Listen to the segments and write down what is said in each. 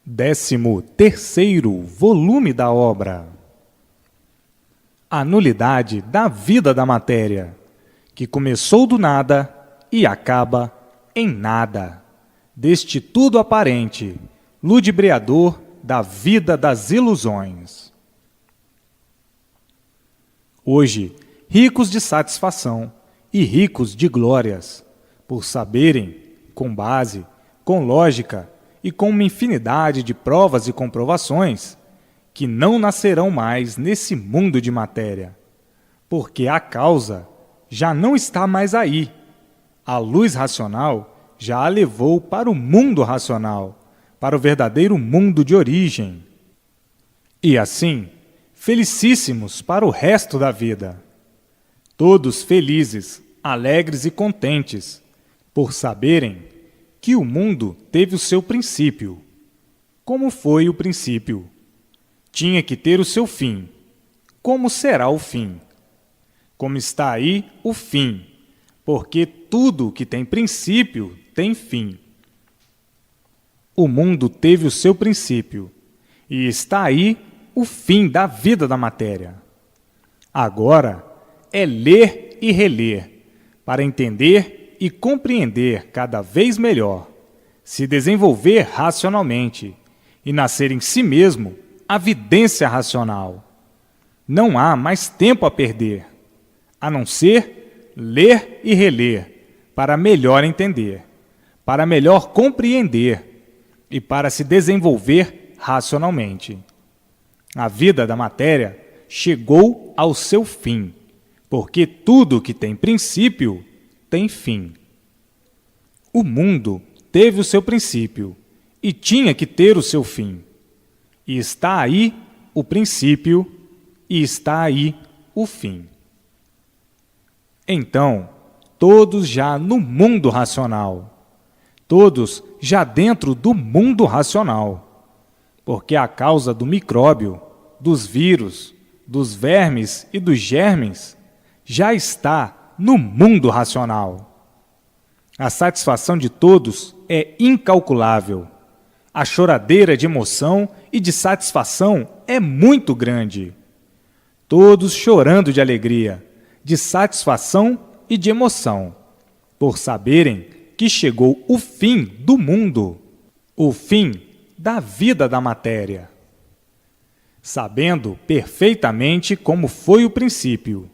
13º volume da obra. A nulidade da vida da matéria, que começou do nada e acaba em nada, deste tudo aparente, ludibriador da vida das ilusões. Hoje, ricos de satisfação e ricos de glórias, por saberem, com base, com lógica e com uma infinidade de provas e comprovações, que não nascerão mais nesse mundo de matéria, porque a causa já não está mais aí. A luz racional já a levou para o mundo racional, para o verdadeiro mundo de origem. E assim, felicíssimos para o resto da vida. Todos felizes, alegres e contentes, por saberem que o mundo teve o seu princípio. Como foi o princípio? Tinha que ter o seu fim. Como será o fim? Como está aí o fim? Porque tudo que tem princípio tem fim. O mundo teve o seu princípio, e está aí o fim da vida da matéria. Agora é ler e reler, para entender e compreender cada vez melhor, se desenvolver racionalmente e nascer em si mesmo a vidência racional. Não há mais tempo a perder, a não ser ler e reler, para melhor entender, para melhor compreender e para se desenvolver racionalmente. A vida da matéria chegou ao seu fim, porque tudo que tem princípio tem fim. O mundo teve o seu princípio e tinha que ter o seu fim. E está aí o princípio e está aí o fim. Então, todos já no mundo racional, todos já dentro do mundo racional, porque a causa do micróbio, dos vírus, dos vermes e dos germes já está no mundo racional. A satisfação de todos é incalculável. A choradeira de emoção e de satisfação é muito grande. Todos chorando de alegria, de satisfação e de emoção, por saberem que chegou o fim do mundo, o fim da vida da matéria. Sabendo perfeitamente como foi o princípio,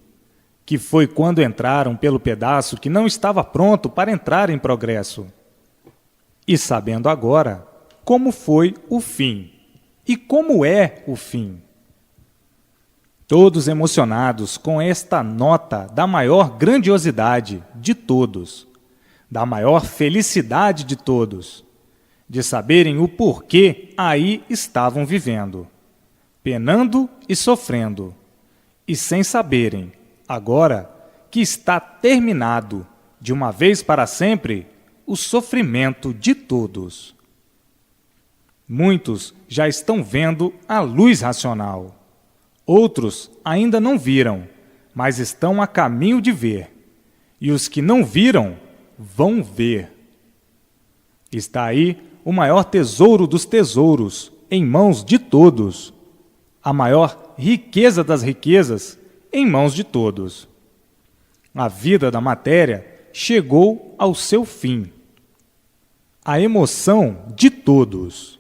que foi quando entraram pelo pedaço que não estava pronto para entrar em progresso. E sabendo agora como foi o fim e como é o fim. Todos emocionados com esta nota da maior grandiosidade de todos, da maior felicidade de todos, de saberem o porquê aí estavam vivendo, penando e sofrendo, e sem saberem agora que está terminado, de uma vez para sempre, o sofrimento de todos. Muitos já estão vendo a luz racional. Outros ainda não viram, mas estão a caminho de ver. E os que não viram, vão ver. Está aí o maior tesouro dos tesouros, em mãos de todos. A maior riqueza das riquezas, em mãos de todos. A vida da matéria chegou ao seu fim. A emoção de todos.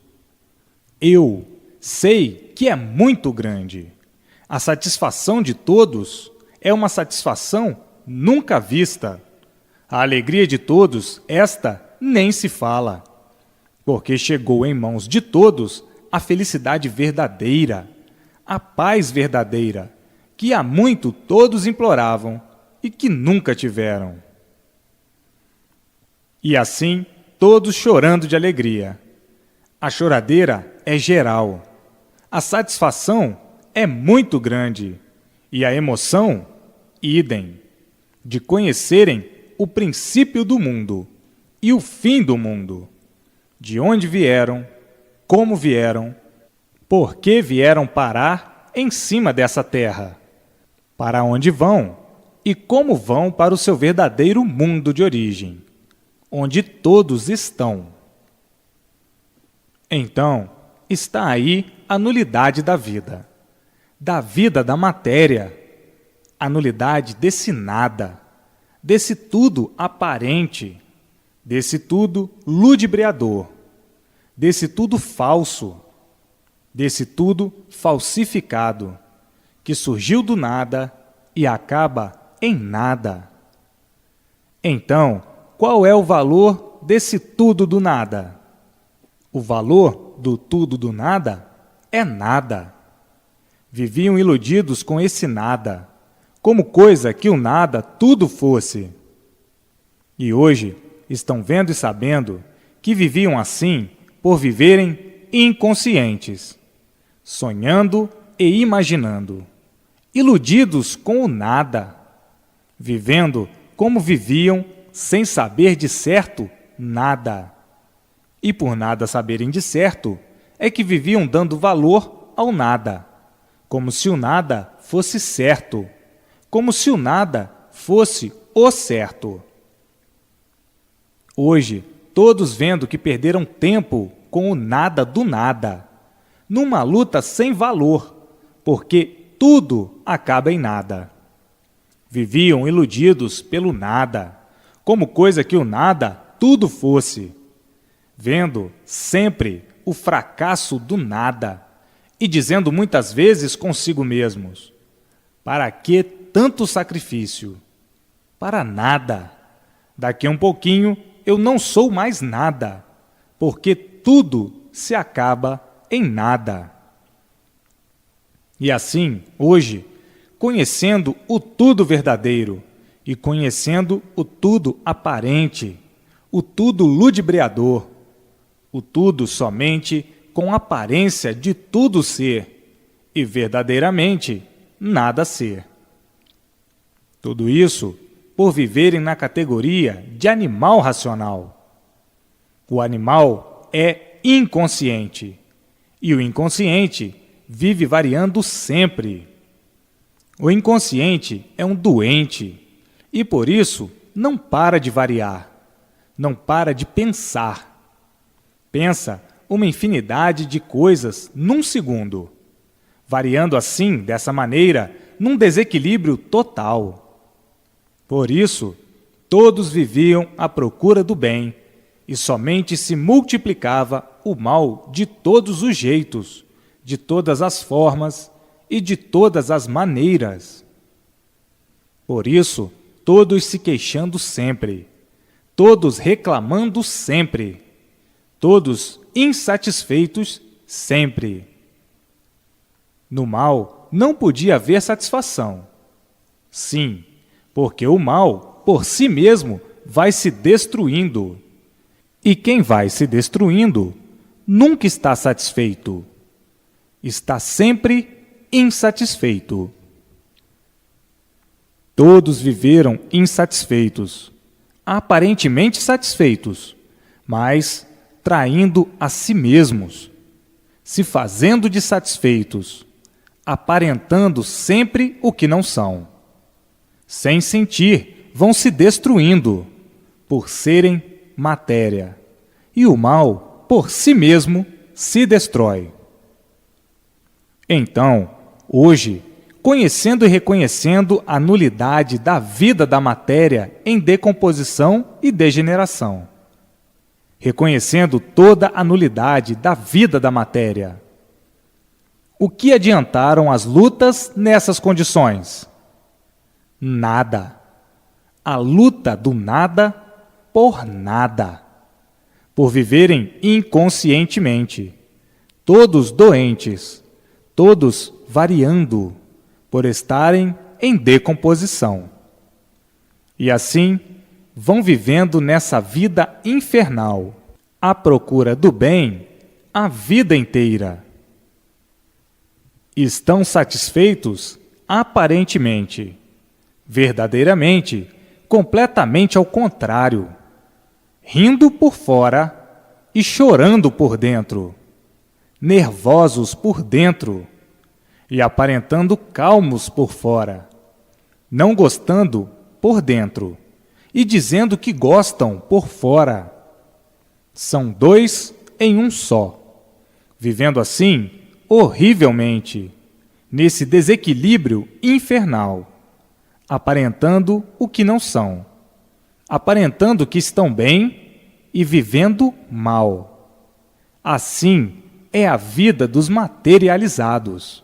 Eu sei que é muito grande. A satisfação de todos é uma satisfação nunca vista. A alegria de todos, esta nem se fala, porque chegou em mãos de todos a felicidade verdadeira, a paz verdadeira, que há muito todos imploravam e que nunca tiveram. E assim, todos chorando de alegria. A choradeira é geral. A satisfação é muito grande. E a emoção, idem, de conhecerem o princípio do mundo e o fim do mundo. De onde vieram, como vieram, por que vieram parar em cima dessa terra. Para onde vão e como vão para o seu verdadeiro mundo de origem, onde todos estão. Então, está aí a nulidade da vida da matéria, a nulidade desse nada, desse tudo aparente, desse tudo ludibriador, desse tudo falso, desse tudo falsificado, que surgiu do nada e acaba em nada. Então, qual é o valor desse tudo do nada? O valor do tudo do nada é nada. Viviam iludidos com esse nada, como coisa que o nada tudo fosse. E hoje estão vendo e sabendo que viviam assim por viverem inconscientes, sonhando e imaginando, iludidos com o nada, vivendo como viviam sem saber de certo nada. E por nada saberem de certo, é que viviam dando valor ao nada, como se o nada fosse certo, como se o nada fosse o certo. Hoje, todos vendo que perderam tempo com o nada do nada, numa luta sem valor, porque tudo acaba em nada. Viviam iludidos pelo nada, como coisa que o nada tudo fosse, vendo sempre o fracasso do nada e dizendo muitas vezes consigo mesmos: para que tanto sacrifício? Para nada. Daqui a um pouquinho eu não sou mais nada, porque tudo se acaba em nada. E assim, hoje, conhecendo o tudo verdadeiro e conhecendo o tudo aparente, o tudo ludibriador, o tudo somente com aparência de tudo ser e verdadeiramente nada ser. Tudo isso por viverem na categoria de animal racional. O animal é inconsciente e o inconsciente vive variando sempre. O inconsciente é um doente e por isso não para de variar, não para de pensar. Pensa uma infinidade de coisas num segundo, variando assim, dessa maneira, num desequilíbrio total. Por isso, todos viviam à procura do bem e somente se multiplicava o mal de todos os jeitos, de todas as formas e de todas as maneiras. Por isso, todos se queixando sempre, todos reclamando sempre, todos insatisfeitos sempre. No mal não podia haver satisfação. Sim, porque o mal, por si mesmo, vai se destruindo. E quem vai se destruindo nunca está satisfeito. Está sempre insatisfeito. Todos viveram insatisfeitos, aparentemente satisfeitos, mas traindo a si mesmos, se fazendo de satisfeitos, aparentando sempre o que não são. Sem sentir, vão se destruindo, por serem matéria, e o mal, por si mesmo, se destrói. Então, hoje, conhecendo e reconhecendo a nulidade da vida da matéria em decomposição e degeneração, reconhecendo toda a nulidade da vida da matéria, o que adiantaram as lutas nessas condições? Nada. A luta do nada por nada. Por viverem inconscientemente, todos doentes, todos variando, por estarem em decomposição. E assim, vão vivendo nessa vida infernal, à procura do bem, a vida inteira. Estão satisfeitos aparentemente, verdadeiramente, completamente ao contrário, rindo por fora e chorando por dentro, nervosos por dentro e aparentando calmos por fora, não gostando por dentro e dizendo que gostam por fora. São dois em um só, vivendo assim horrivelmente, nesse desequilíbrio infernal, aparentando o que não são, aparentando que estão bem e vivendo mal. Assim é a vida dos materializados.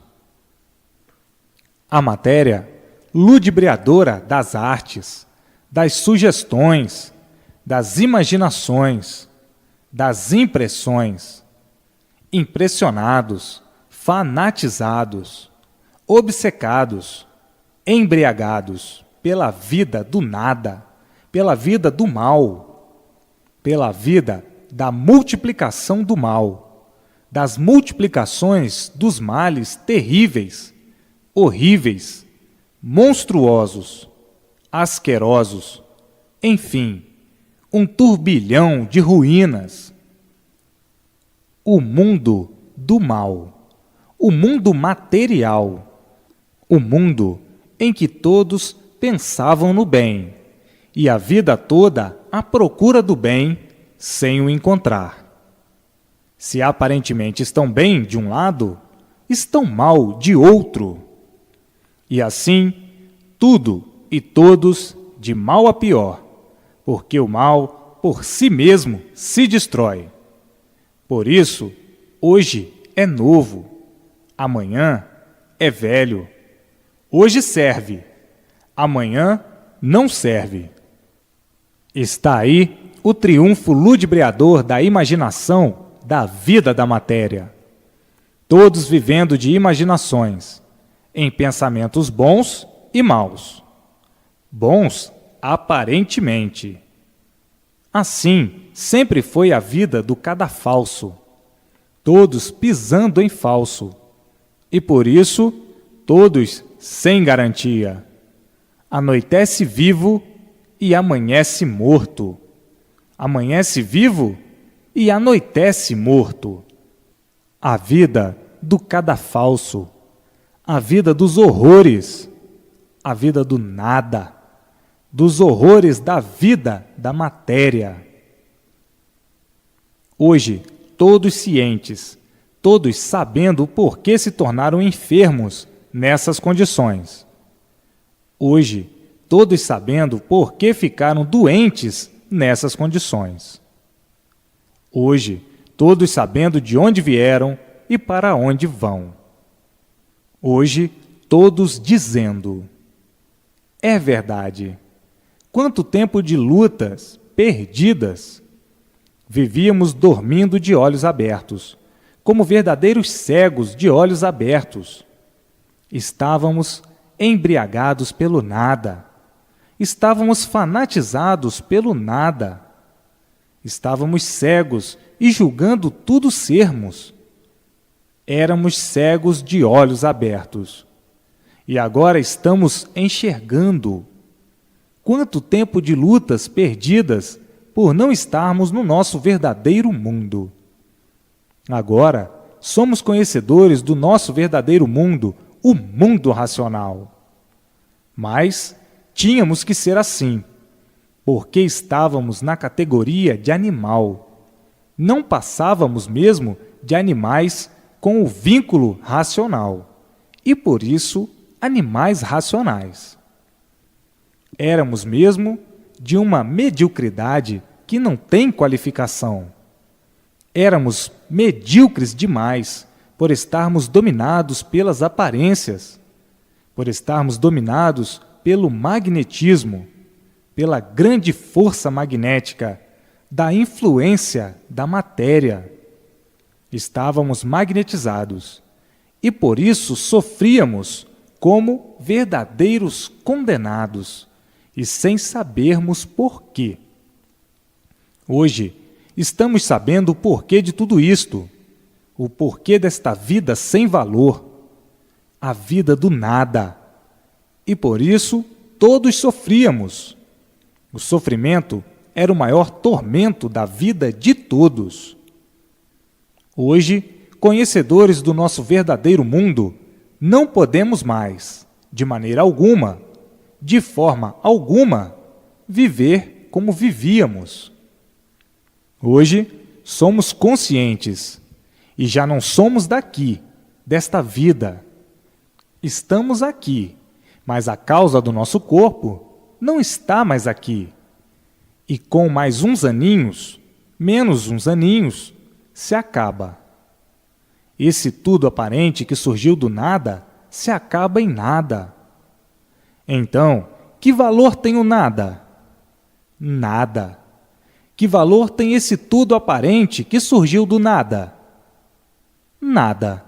A matéria ludibriadora das artes, das sugestões, das imaginações, das impressões, impressionados, fanatizados, obcecados, embriagados pela vida do nada, pela vida do mal, pela vida da multiplicação do mal, das multiplicações dos males terríveis, horríveis, monstruosos, asquerosos, enfim, um turbilhão de ruínas. O mundo do mal, o mundo material, o mundo em que todos pensavam no bem, e a vida toda à procura do bem sem o encontrar. Se aparentemente estão bem de um lado, estão mal de outro. E assim, tudo e todos de mal a pior, porque o mal por si mesmo se destrói. Por isso, hoje é novo, amanhã é velho. Hoje serve, amanhã não serve. Está aí o triunfo ludibriador da imaginação da vida da matéria. Todos vivendo de imaginações, em pensamentos bons e maus. Bons aparentemente. Assim sempre foi a vida do cadafalso, todos pisando em falso, e por isso todos sem garantia. Anoitece vivo e amanhece morto. Amanhece vivo e anoitece morto. A vida do cadafalso, a vida dos horrores, a vida do nada, dos horrores da vida da matéria. Hoje, todos cientes, todos sabendo o porquê se tornaram enfermos nessas condições. Hoje, todos sabendo por que ficaram doentes nessas condições. Hoje, todos sabendo de onde vieram e para onde vão. Hoje, todos dizendo: é verdade. Quanto tempo de lutas perdidas! Vivíamos dormindo de olhos abertos, como verdadeiros cegos de olhos abertos. Estávamos embriagados pelo nada. Estávamos fanatizados pelo nada. Estávamos cegos e julgando tudo sermos. Éramos cegos de olhos abertos. E agora estamos enxergando. Quanto tempo de lutas perdidas por não estarmos no nosso verdadeiro mundo. Agora somos conhecedores do nosso verdadeiro mundo, o mundo racional. Mas tínhamos que ser assim, porque estávamos na categoria de animal. Não passávamos mesmo de animais com o vínculo racional, e por isso animais racionais. Éramos mesmo de uma mediocridade que não tem qualificação. Éramos medíocres demais por estarmos dominados pelas aparências, por estarmos dominados pelo magnetismo, pela grande força magnética da influência da matéria. Estávamos magnetizados e por isso sofríamos como verdadeiros condenados e sem sabermos por quê. Hoje, estamos sabendo o porquê de tudo isto, o porquê desta vida sem valor, a vida do nada. E por isso, todos sofríamos. O sofrimento era o maior tormento da vida de todos. Hoje, conhecedores do nosso verdadeiro mundo, não podemos mais, de maneira alguma, de forma alguma, viver como vivíamos. Hoje, somos conscientes E já não somos daqui, desta vida. Estamos aqui, mas a causa do nosso corpo não está mais aqui. E com mais uns aninhos, menos uns aninhos, se acaba. Esse tudo aparente que surgiu do nada se acaba em nada. Então, que valor tem o nada? Nada. Que valor tem esse tudo aparente que surgiu do nada? Nada.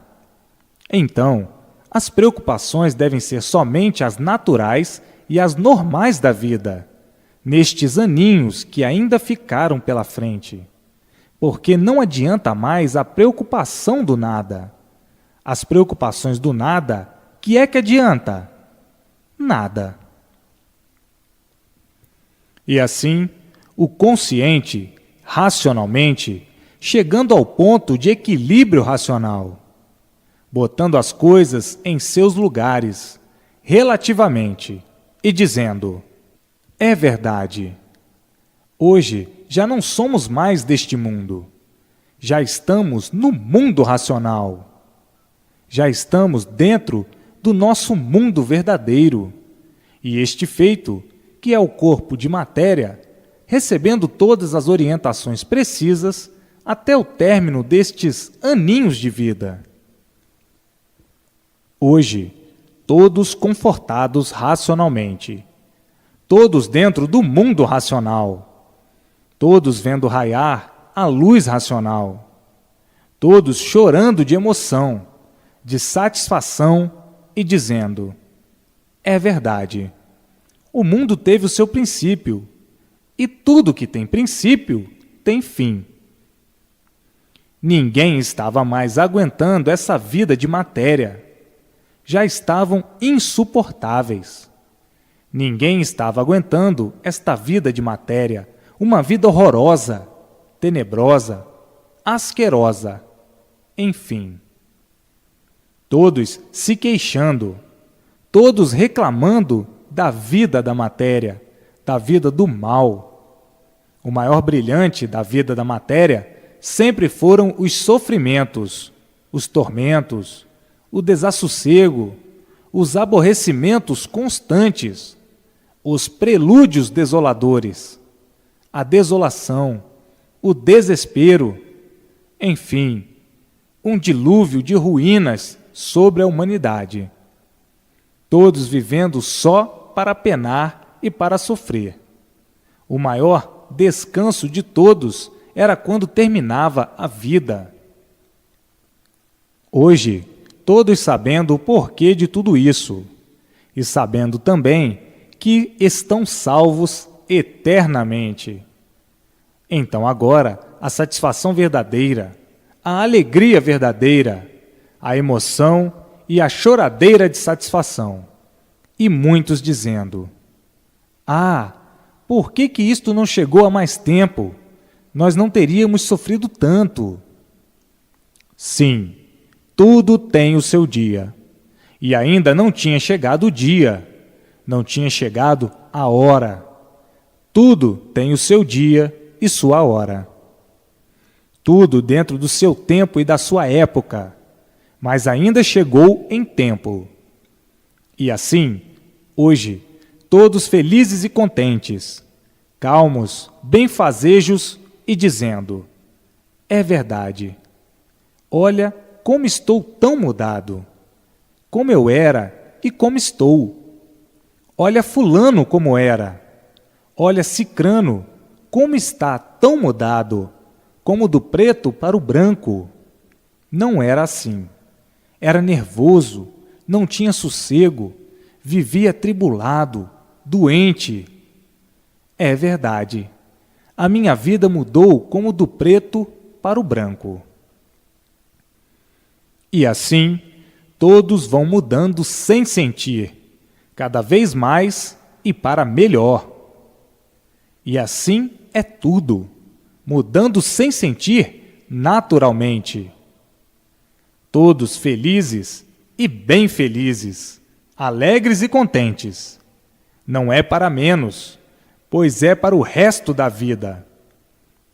Então, as preocupações devem ser somente as naturais e as normais da vida, nestes aninhos que ainda ficaram pela frente. Porque não adianta mais a preocupação do nada. As preocupações do nada, que é que adianta? Nada. E assim, o consciente, racionalmente, chegando ao ponto de equilíbrio racional, botando as coisas em seus lugares, relativamente, e dizendo: é verdade. Hoje já não somos mais deste mundo. Já estamos no mundo racional. Já estamos dentro do nosso mundo verdadeiro. E este feito, que é o corpo de matéria, recebendo todas as orientações precisas até o término destes aninhos de vida. Hoje, todos confortados racionalmente, todos dentro do mundo racional, todos vendo raiar a luz racional, todos chorando de emoção, de satisfação e dizendo: é verdade, o mundo teve o seu princípio, e tudo que tem princípio tem fim. Ninguém estava mais aguentando essa vida de matéria. Já estavam insuportáveis. Ninguém estava aguentando esta vida de matéria, uma vida horrorosa, tenebrosa, asquerosa, enfim. Todos se queixando, todos reclamando da vida da matéria, da vida do mal. O maior brilhante da vida da matéria sempre foram os sofrimentos, os tormentos, o desassossego, os aborrecimentos constantes, os prelúdios desoladores, a desolação, o desespero, enfim, um dilúvio de ruínas sobre a humanidade. Todos vivendo só para penar e para sofrer. O maior descanso de todos era quando terminava a vida. Hoje, todos sabendo o porquê de tudo isso, e sabendo também que estão salvos eternamente. Então agora, a satisfação verdadeira, a alegria verdadeira, a emoção e a choradeira de satisfação. E muitos dizendo: ah, por que isto não chegou há mais tempo? Nós não teríamos sofrido tanto. Sim, tudo tem o seu dia. E ainda não tinha chegado o dia, não tinha chegado a hora. Tudo tem o seu dia e sua hora. Tudo dentro do seu tempo e da sua época, mas ainda chegou em tempo. E assim, hoje, todos felizes e contentes, calmos, benfazejos e dizendo: é verdade. Olha como estou tão mudado, como eu era e como estou. Olha fulano como era, olha cicrano como está tão mudado, como do preto para o branco. Não era assim. Era nervoso, não tinha sossego, vivia atribulado, doente. É verdade. A minha vida mudou como do preto para o branco. E assim, todos vão mudando sem sentir, cada vez mais e para melhor. E assim é tudo, mudando sem sentir naturalmente. Todos felizes e bem felizes, alegres e contentes. Não é para menos, pois é para o resto da vida.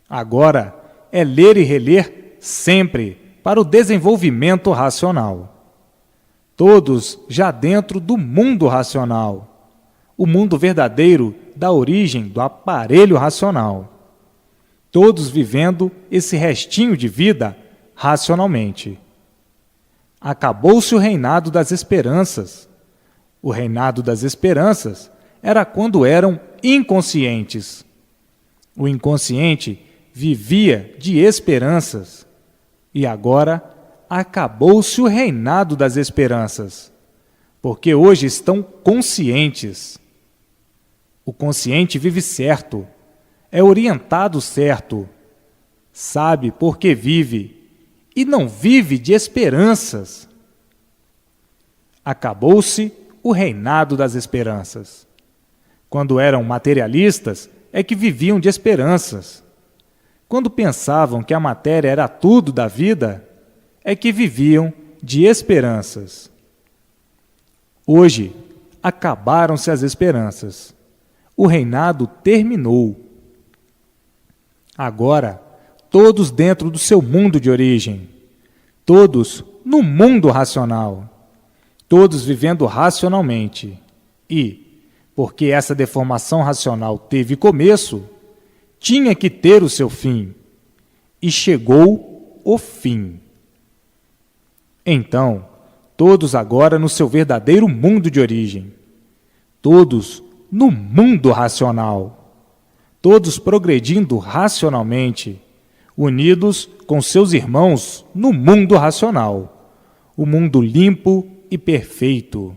Agora é ler e reler sempre para o desenvolvimento racional. Todos já dentro do mundo racional. O mundo verdadeiro dá origem do aparelho racional. Todos vivendo esse restinho de vida racionalmente. Acabou-se o reinado das esperanças. O reinado das esperanças era quando eram inconscientes. O inconsciente vivia de esperanças. E agora acabou-se o reinado das esperanças, porque hoje estão conscientes. O consciente vive certo, é orientado certo, sabe por que vive e não vive de esperanças. Acabou-se o reinado das esperanças. Quando eram materialistas, é que viviam de esperanças. Quando pensavam que a matéria era tudo da vida, é que viviam de esperanças. Hoje, acabaram-se as esperanças. O reinado terminou. Agora, todos dentro do seu mundo de origem, todos no mundo racional, todos vivendo racionalmente. E, porque essa deformação racional teve começo, tinha que ter o seu fim. E chegou o fim. Então, todos agora no seu verdadeiro mundo de origem, todos no mundo racional, todos progredindo racionalmente, unidos com seus irmãos no mundo racional, o mundo limpo e perfeito.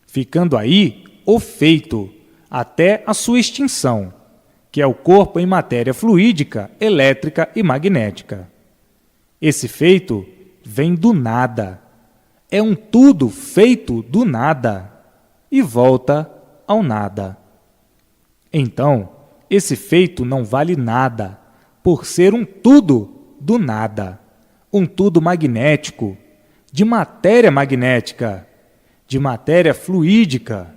Ficando aí o feito até a sua extinção, que é o corpo em matéria fluídica, elétrica e magnética. Esse feito vem do nada, é um tudo feito do nada e volta ao nada. Então, esse feito não vale nada, por ser um tudo do nada, um tudo magnético, de matéria magnética, de matéria fluídica.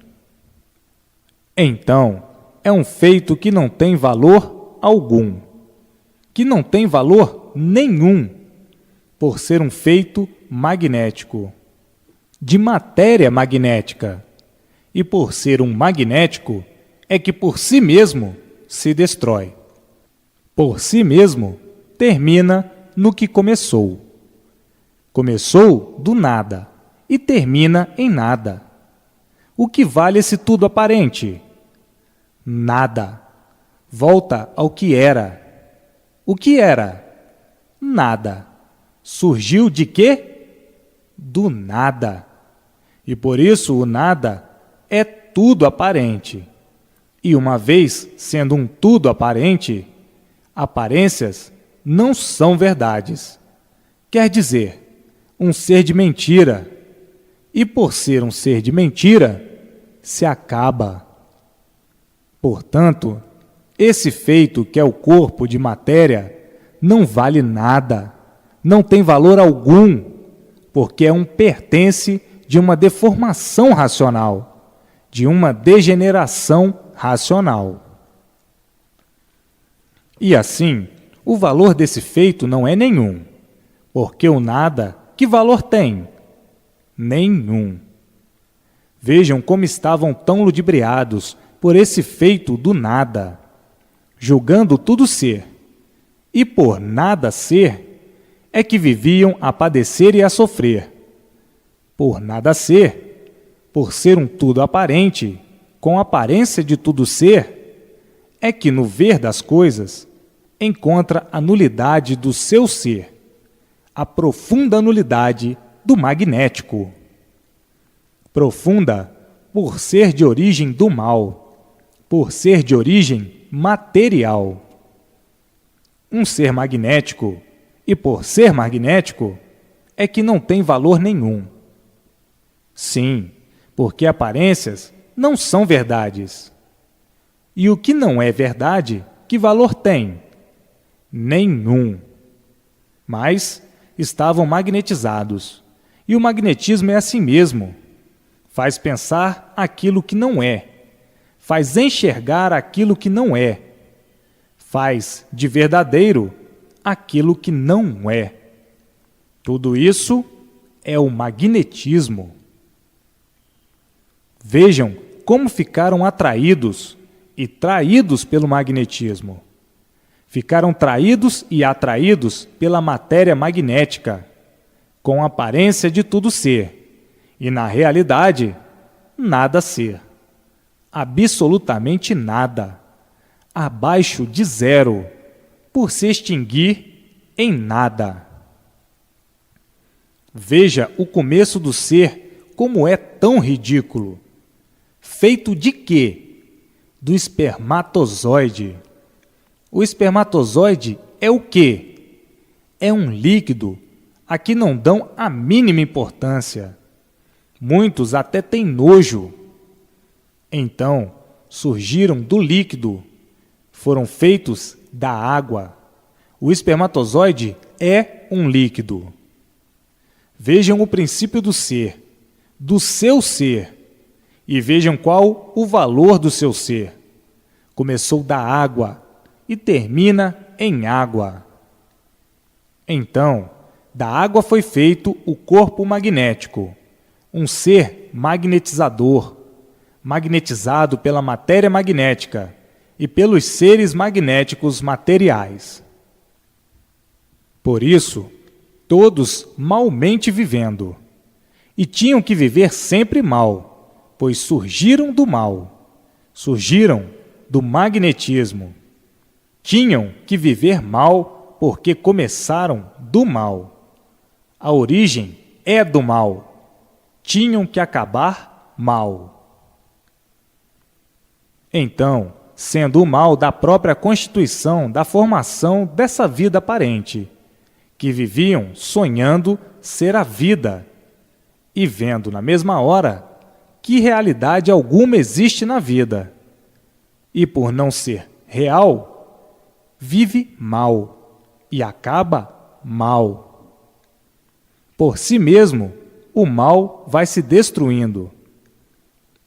Então, é um feito que não tem valor algum, que não tem valor nenhum, por ser um feito magnético, de matéria magnética, e por ser um magnético, é que por si mesmo se destrói. Por si mesmo, termina no que começou. Começou do nada e termina em nada. O que vale esse tudo aparente? Nada. Volta ao que era. O que era? Nada. Surgiu de quê? Do nada. E por isso o nada é tudo aparente. E uma vez sendo um tudo aparente, aparências não são verdades. Quer dizer, um ser de mentira. E por ser um ser de mentira, se acaba. Portanto, esse feito que é o corpo de matéria não vale nada, não tem valor algum, porque é um pertence de uma deformação racional, de uma degeneração racional. E assim, o valor desse feito não é nenhum, porque o nada, que valor tem? Nenhum. Vejam como estavam tão ludibriados por esse feito do nada, julgando tudo ser, e por nada ser, é que viviam a padecer e a sofrer. Por nada ser, por ser um tudo aparente, com aparência de tudo ser, é que no ver das coisas encontra a nulidade do seu ser, a profunda nulidade do magnético. Profunda por ser de origem do mal, por ser de origem material. Um ser magnético, e por ser magnético, é que não tem valor nenhum. Sim, porque aparências não são verdades. E o que não é verdade, que valor tem? Nenhum. Mas estavam magnetizados. E o magnetismo é assim mesmo. Faz pensar aquilo que não é. Faz enxergar aquilo que não é. Faz de verdadeiro aquilo que não é. Tudo isso é o magnetismo. Vejam como ficaram atraídos e traídos pelo magnetismo. Ficaram traídos e atraídos pela matéria magnética, com a aparência de tudo ser, e na realidade, nada ser. Absolutamente nada, abaixo de zero, por se extinguir em nada. Veja o começo do ser como é tão ridículo. Feito de quê? Do espermatozoide. O espermatozoide é o quê? É um líquido a que não dão a mínima importância. Muitos até têm nojo. Então, surgiram do líquido, foram feitos da água. O espermatozoide é um líquido. Vejam o princípio do ser, do seu ser, e vejam qual o valor do seu ser. Começou da água e termina em água. Então, da água foi feito o corpo magnético, um ser magnetizador, magnetizado pela matéria magnética e pelos seres magnéticos materiais. Por isso, todos malmente vivendo, e tinham que viver sempre mal, pois surgiram do mal, surgiram do magnetismo. Tinham que viver mal porque começaram do mal. A origem é do mal. Tinham que acabar mal. Então, sendo o mal da própria constituição da formação dessa vida aparente, que viviam sonhando ser a vida e vendo na mesma hora que realidade alguma existe na vida. E por não ser real, vive mal e acaba mal. Por si mesmo, o mal vai se destruindo.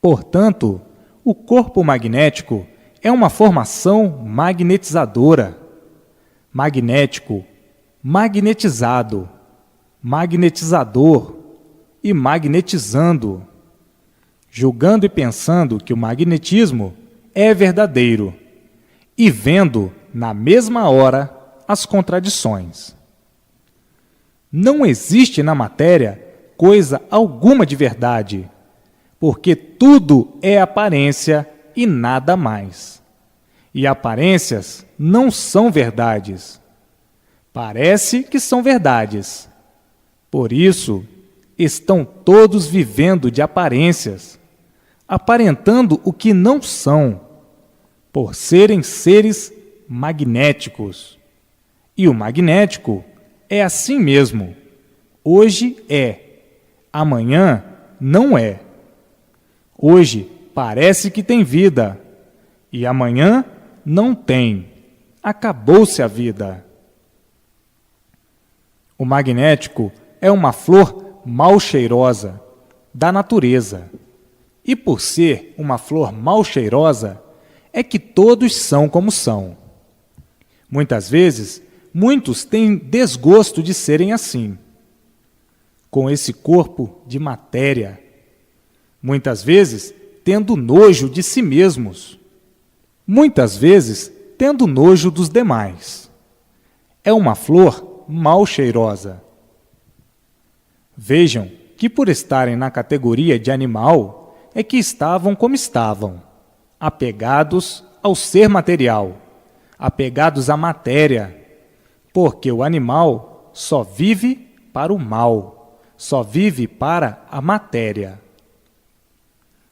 Portanto, o corpo magnético é uma formação magnetizadora. Magnético, magnetizado, magnetizador e magnetizando, julgando e pensando que o magnetismo é verdadeiro e vendo na mesma hora as contradições. Não existe na matéria coisa alguma de verdade, porque tudo é aparência e nada mais. E aparências não são verdades. Parece que são verdades. Por isso, estão todos vivendo de aparências, aparentando o que não são, por serem seres magnéticos. E o magnético é assim mesmo. Hoje é, amanhã não é. Hoje parece que tem vida, e amanhã não tem. Acabou-se a vida. O magnético é uma flor mal cheirosa da natureza. E por ser uma flor mal cheirosa, é que todos são como são. Muitas vezes, muitos têm desgosto de serem assim, com esse corpo de matéria. Muitas vezes, tendo nojo de si mesmos. Muitas vezes, tendo nojo dos demais. É uma flor mal cheirosa. Vejam que por estarem na categoria de animal, é que estavam como estavam, apegados ao ser material, apegados à matéria, porque o animal só vive para o mal, só vive para a matéria.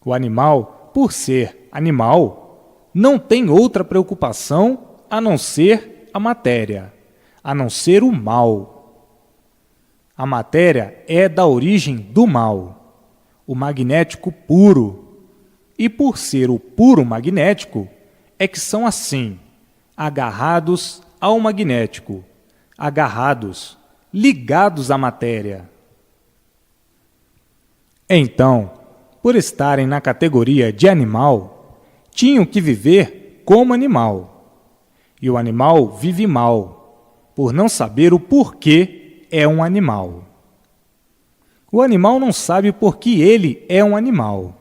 O animal, por ser animal, não tem outra preocupação a não ser a matéria, a não ser o mal. A matéria é da origem do mal, o magnético puro. E por ser o puro magnético, é que são assim, agarrados ao magnético, agarrados, ligados à matéria. Então, por estarem na categoria de animal, tinham que viver como animal. E o animal vive mal, por não saber o porquê é um animal. O animal não sabe por que ele é um animal.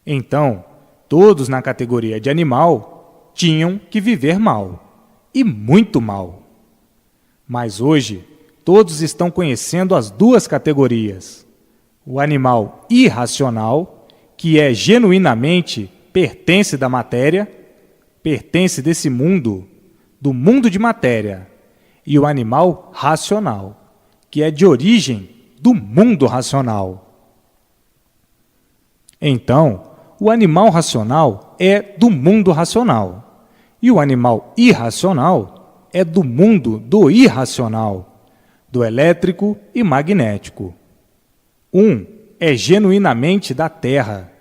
Então, todos na categoria de animal tinham que viver mal, e muito mal. Mas hoje, todos estão conhecendo as duas categorias. O animal irracional, que é genuinamente pertence da matéria, pertence desse mundo, do mundo de matéria, e o animal racional, que é de origem do mundo racional. Então, o animal racional é do mundo racional, e o animal irracional é do mundo do irracional, do elétrico e magnético. Um é genuinamente da Terra,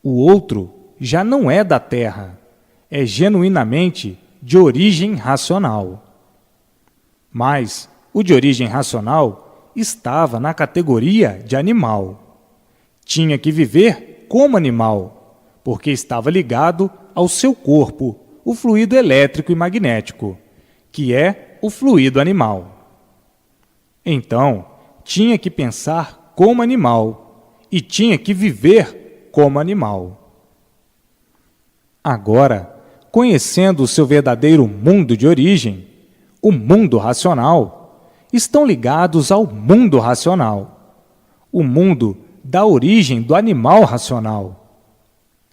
o outro já não é da Terra, é genuinamente de origem racional. Mas o de origem racional estava na categoria de animal. Tinha que viver como animal, porque estava ligado ao seu corpo, o fluido elétrico e magnético, que é o fluido animal. Então, tinha que pensar como animal e tinha que viver como animal. Agora, conhecendo o seu verdadeiro mundo de origem, o mundo racional, estão ligados ao mundo racional, o mundo da origem do animal racional.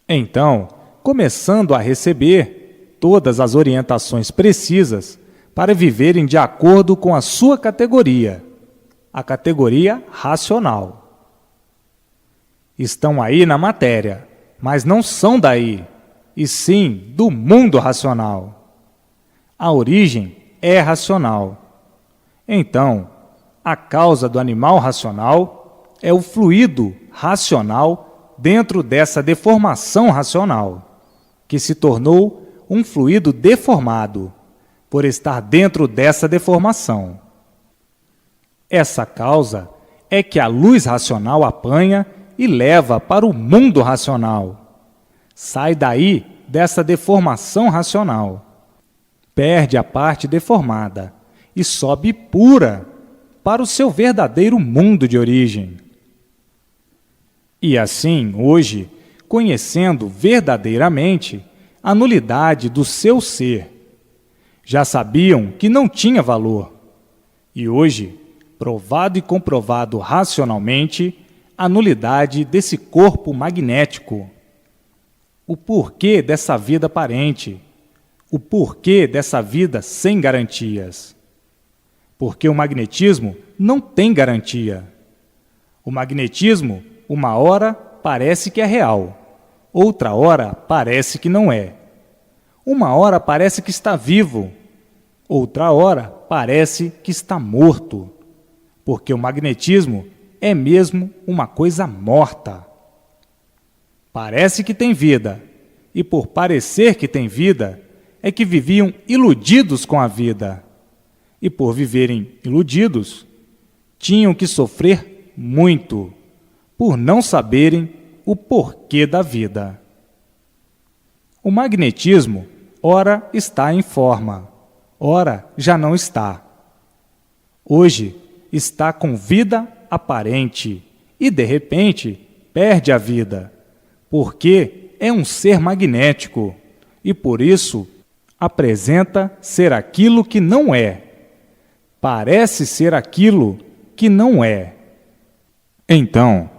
Então, começando a receber todas as orientações precisas para viverem de acordo com a sua categoria, a categoria racional. Estão aí na matéria, mas não são daí, e sim do mundo racional. A origem é racional. Então, a causa do animal racional é o fluido racional dentro dessa deformação racional, que se tornou um fluido deformado, por estar dentro dessa deformação. Essa causa é que a luz racional apanha e leva para o mundo racional. Sai daí dessa deformação racional, perde a parte deformada e sobe pura para o seu verdadeiro mundo de origem. E assim, hoje, conhecendo verdadeiramente a nulidade do seu ser, já sabiam que não tinha valor, e hoje, provado e comprovado racionalmente, a nulidade desse corpo magnético, o porquê dessa vida aparente, o porquê dessa vida sem garantias. Porque o magnetismo não tem garantia. O magnetismo, uma hora, parece que é real, outra hora parece que não é. Uma hora parece que está vivo, outra hora parece que está morto, porque o magnetismo é mesmo uma coisa morta. Parece que tem vida, e por parecer que tem vida, é que viviam iludidos com a vida. E por viverem iludidos, tinham que sofrer muito, por não saberem o porquê da vida. O magnetismo, ora está em forma, ora já não está. Hoje está com vida aparente e, de repente, perde a vida, porque é um ser magnético e, por isso, apresenta ser aquilo que não é. Parece ser aquilo que não é. Então,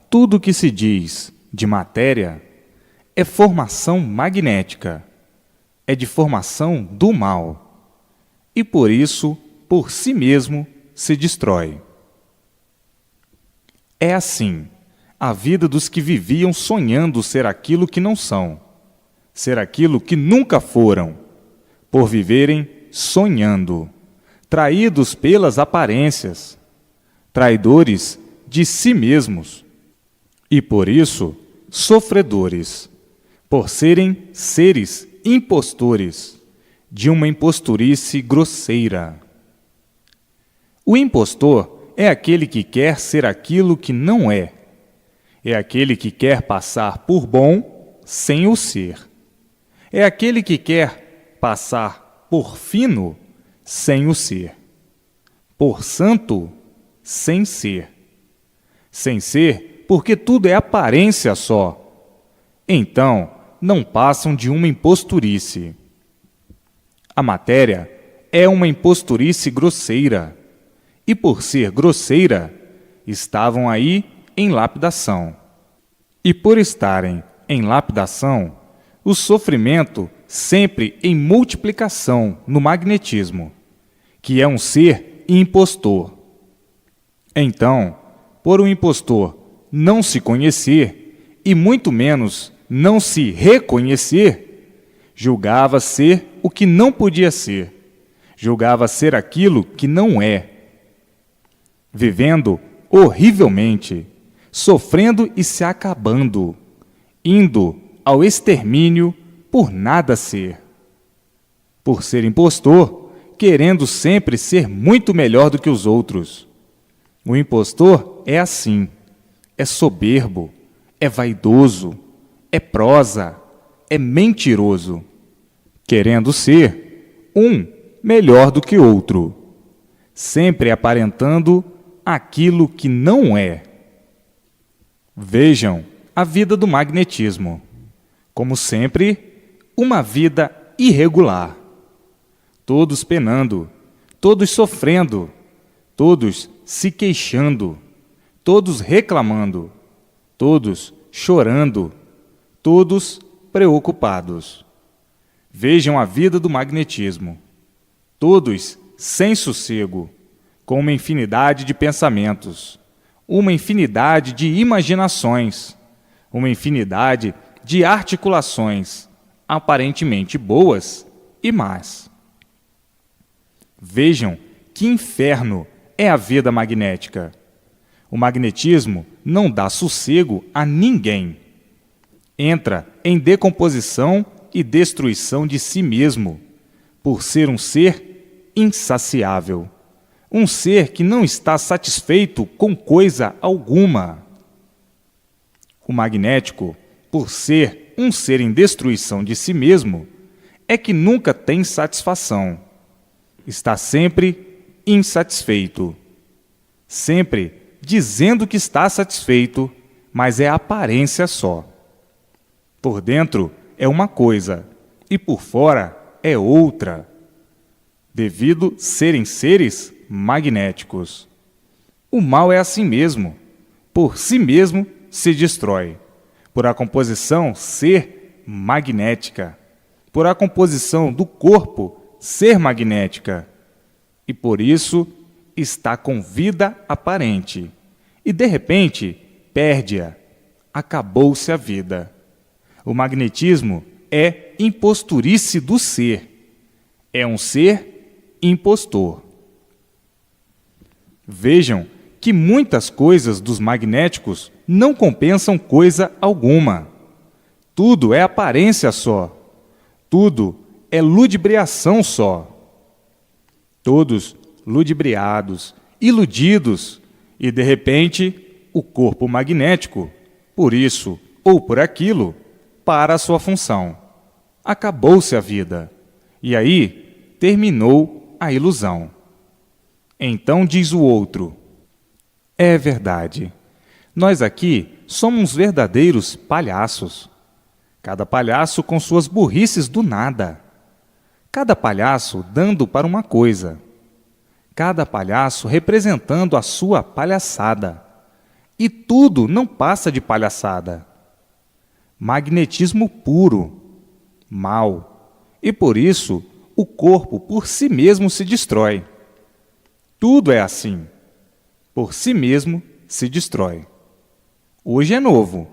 tudo que se diz de matéria é formação magnética, é de formação do mal, e por isso, por si mesmo, se destrói. É assim a vida dos que viviam sonhando ser aquilo que não são, ser aquilo que nunca foram, por viverem sonhando, traídos pelas aparências, traidores de si mesmos, e por isso, sofredores, por serem seres impostores, de uma imposturice grosseira. O impostor é aquele que quer ser aquilo que não é. É aquele que quer passar por bom sem o ser. É aquele que quer passar por fino sem o ser. Por santo, sem ser. Sem ser, porque tudo é aparência só. Então, não passam de uma imposturice. A matéria é uma imposturice grosseira, e por ser grosseira, estavam aí em lapidação. E por estarem em lapidação, o sofrimento sempre em multiplicação no magnetismo, que é um ser impostor. Então, por um impostor não se conhecer, e muito menos não se reconhecer, julgava ser o que não podia ser, julgava ser aquilo que não é, vivendo horrivelmente, sofrendo e se acabando, indo ao extermínio por nada ser. Por ser impostor, querendo sempre ser muito melhor do que os outros. O impostor é assim, é soberbo, é vaidoso, é prosa, é mentiroso, querendo ser um melhor do que outro, sempre aparentando aquilo que não é. Vejam a vida do magnetismo, como sempre, uma vida irregular. Todos penando, todos sofrendo, todos se queixando, todos reclamando, todos chorando, todos preocupados. Vejam a vida do magnetismo, todos sem sossego, com uma infinidade de pensamentos, uma infinidade de imaginações, uma infinidade de articulações, aparentemente boas e más. Vejam que inferno é a vida magnética. O magnetismo não dá sossego a ninguém. Entra em decomposição e destruição de si mesmo, por ser um ser insaciável. Um ser que não está satisfeito com coisa alguma. O magnético, por ser um ser em destruição de si mesmo, é que nunca tem satisfação. Está sempre insatisfeito. Sempre dizendo que está satisfeito, mas é aparência só. Por dentro é uma coisa e por fora é outra, devido serem seres magnéticos. O mal é assim mesmo, por si mesmo se destrói, por a composição ser magnética, por a composição do corpo ser magnética, e por isso está com vida aparente, e de repente perde-a, acabou-se a vida. O magnetismo é imposturice do ser, é um ser impostor. Vejam que muitas coisas dos magnéticos não compensam coisa alguma. Tudo é aparência só. Tudo é ludibriação só. Todos ludibriados, iludidos, e de repente o corpo magnético, por isso ou por aquilo, para a sua função. Acabou-se a vida. E aí terminou a ilusão. Então diz o outro: é verdade, nós aqui somos verdadeiros palhaços. Cada palhaço com suas burrices do nada. Cada palhaço dando para uma coisa. Cada palhaço representando a sua palhaçada. E tudo não passa de palhaçada. Magnetismo puro, mal. E por isso o corpo por si mesmo se destrói. Tudo é assim. Por si mesmo se destrói. Hoje é novo,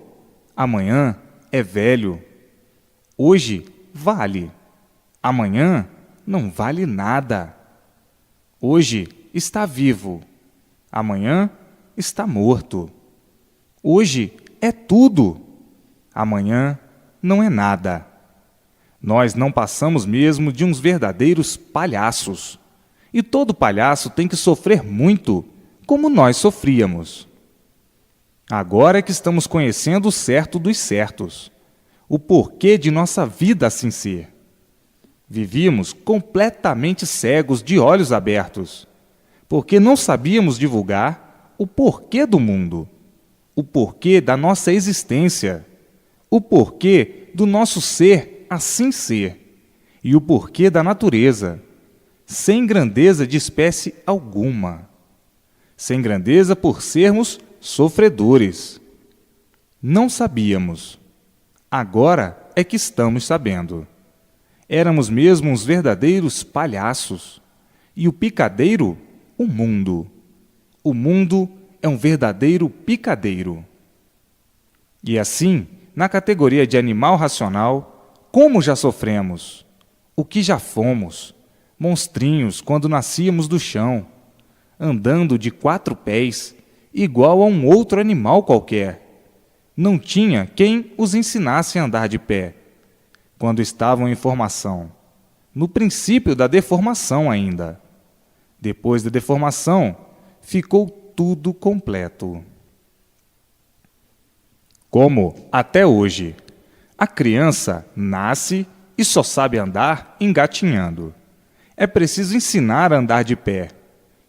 amanhã é velho. Hoje vale, amanhã não vale nada. Hoje está vivo, amanhã está morto. Hoje é tudo, amanhã não é nada. Nós não passamos mesmo de uns verdadeiros palhaços. E todo palhaço tem que sofrer muito, como nós sofríamos. Agora é que estamos conhecendo o certo dos certos, o porquê de nossa vida assim ser. Vivíamos completamente cegos de olhos abertos, porque não sabíamos divulgar o porquê do mundo, o porquê da nossa existência, o porquê do nosso ser assim ser e o porquê da natureza, sem grandeza de espécie alguma, sem grandeza por sermos sofredores. Não sabíamos. Agora é que estamos sabendo. Éramos mesmo uns verdadeiros palhaços. E o picadeiro, o mundo. O mundo é um verdadeiro picadeiro. E assim, na categoria de animal racional, como já sofremos? O que já fomos? Monstrinhos quando nascíamos do chão, andando de 4 pés, igual a um outro animal qualquer. Não tinha quem os ensinasse a andar de pé, quando estavam em formação, no princípio da deformação ainda. Depois da deformação, ficou tudo completo. Como, até hoje, a criança nasce e só sabe andar engatinhando. É preciso ensinar a andar de pé.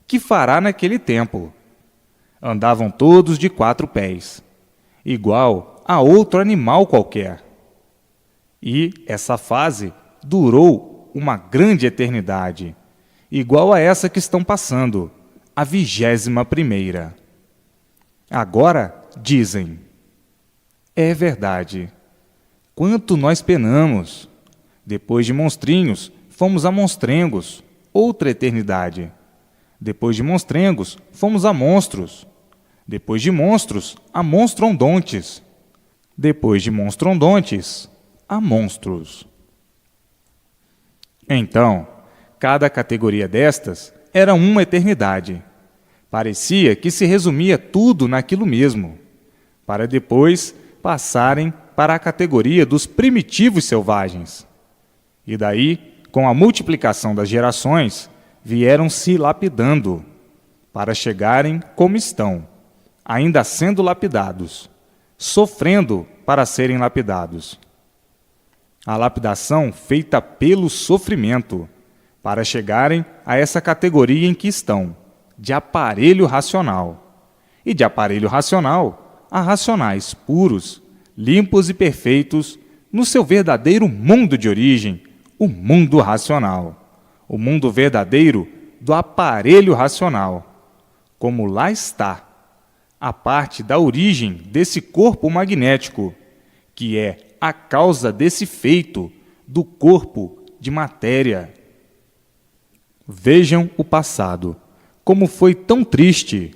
Que fará naquele tempo? Andavam todos de 4 pés, igual a outro animal qualquer. E essa fase durou uma grande eternidade, igual a essa que estão passando, a 21ª. Agora dizem: é verdade. Quanto nós penamos. Depois de monstrinhos, fomos a monstrengos, outra eternidade. Depois de monstrengos, fomos a monstros. Depois de monstros, a monstrondontes. Depois de monstrondontes, a monstros. Então, cada categoria destas era uma eternidade. Parecia que se resumia tudo naquilo mesmo, para depois passarem para a categoria dos primitivos selvagens. E daí, com a multiplicação das gerações, vieram se lapidando, para chegarem como estão, ainda sendo lapidados, sofrendo para serem lapidados. A lapidação feita pelo sofrimento, para chegarem a essa categoria em que estão, de aparelho racional. E de aparelho racional a racionais puros, limpos e perfeitos, no seu verdadeiro mundo de origem, o mundo racional, o mundo verdadeiro do aparelho racional, como lá está, a parte da origem desse corpo magnético, que é a causa desse feito do corpo de matéria. Vejam o passado, como foi tão triste,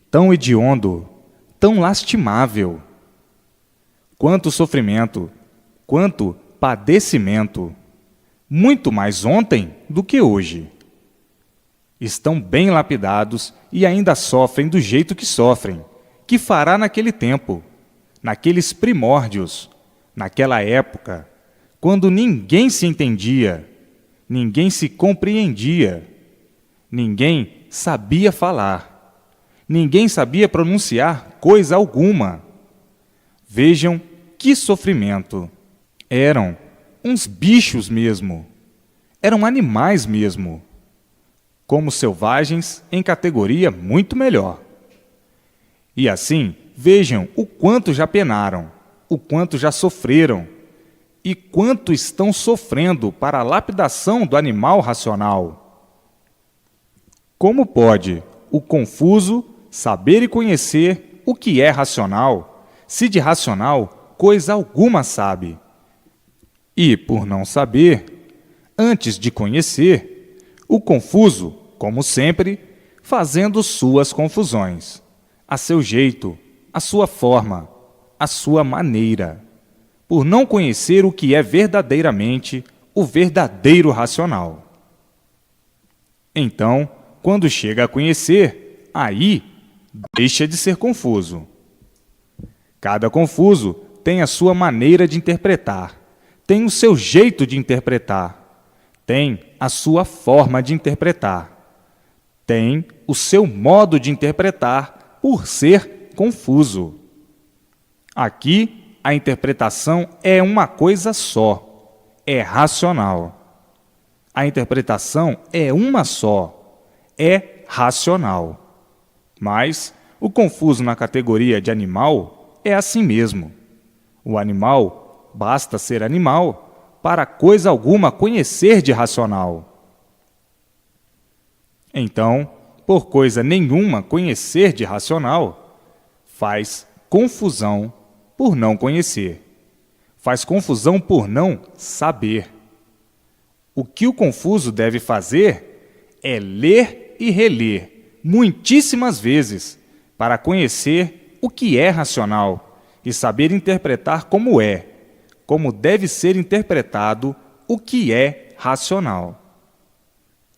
tão hediondo, tão lastimável. Quanto sofrimento, quanto padecimento, muito mais ontem do que hoje. Estão bem lapidados e ainda sofrem do jeito que sofrem. Que fará naquele tempo, naqueles primórdios, naquela época, quando ninguém se entendia, ninguém se compreendia, ninguém sabia falar, ninguém sabia pronunciar coisa alguma. Vejam que sofrimento! Eram uns bichos mesmo, eram animais mesmo, como selvagens em categoria muito melhor. E assim, vejam o quanto já penaram, o quanto já sofreram e quanto estão sofrendo para a lapidação do animal racional. Como pode o confuso saber e conhecer o que é racional, se de racional coisa alguma sabe? E, por não saber, antes de conhecer, o confuso, como sempre, fazendo suas confusões, a seu jeito, a sua forma, a sua maneira, por não conhecer o que é verdadeiramente o verdadeiro racional. Então, quando chega a conhecer, aí deixa de ser confuso. Cada confuso tem a sua maneira de interpretar, tem o seu jeito de interpretar, tem a sua forma de interpretar, tem o seu modo de interpretar por ser confuso. Aqui, a interpretação é uma coisa só, é racional. A interpretação é uma só, é racional. Mas o confuso na categoria de animal é assim mesmo. O animal basta ser animal para coisa alguma conhecer de racional. Então, por coisa nenhuma conhecer de racional, faz confusão por não conhecer. Faz confusão por não saber. O que o confuso deve fazer é ler e reler muitíssimas vezes para conhecer o que é racional e saber interpretar como deve ser interpretado o que é racional.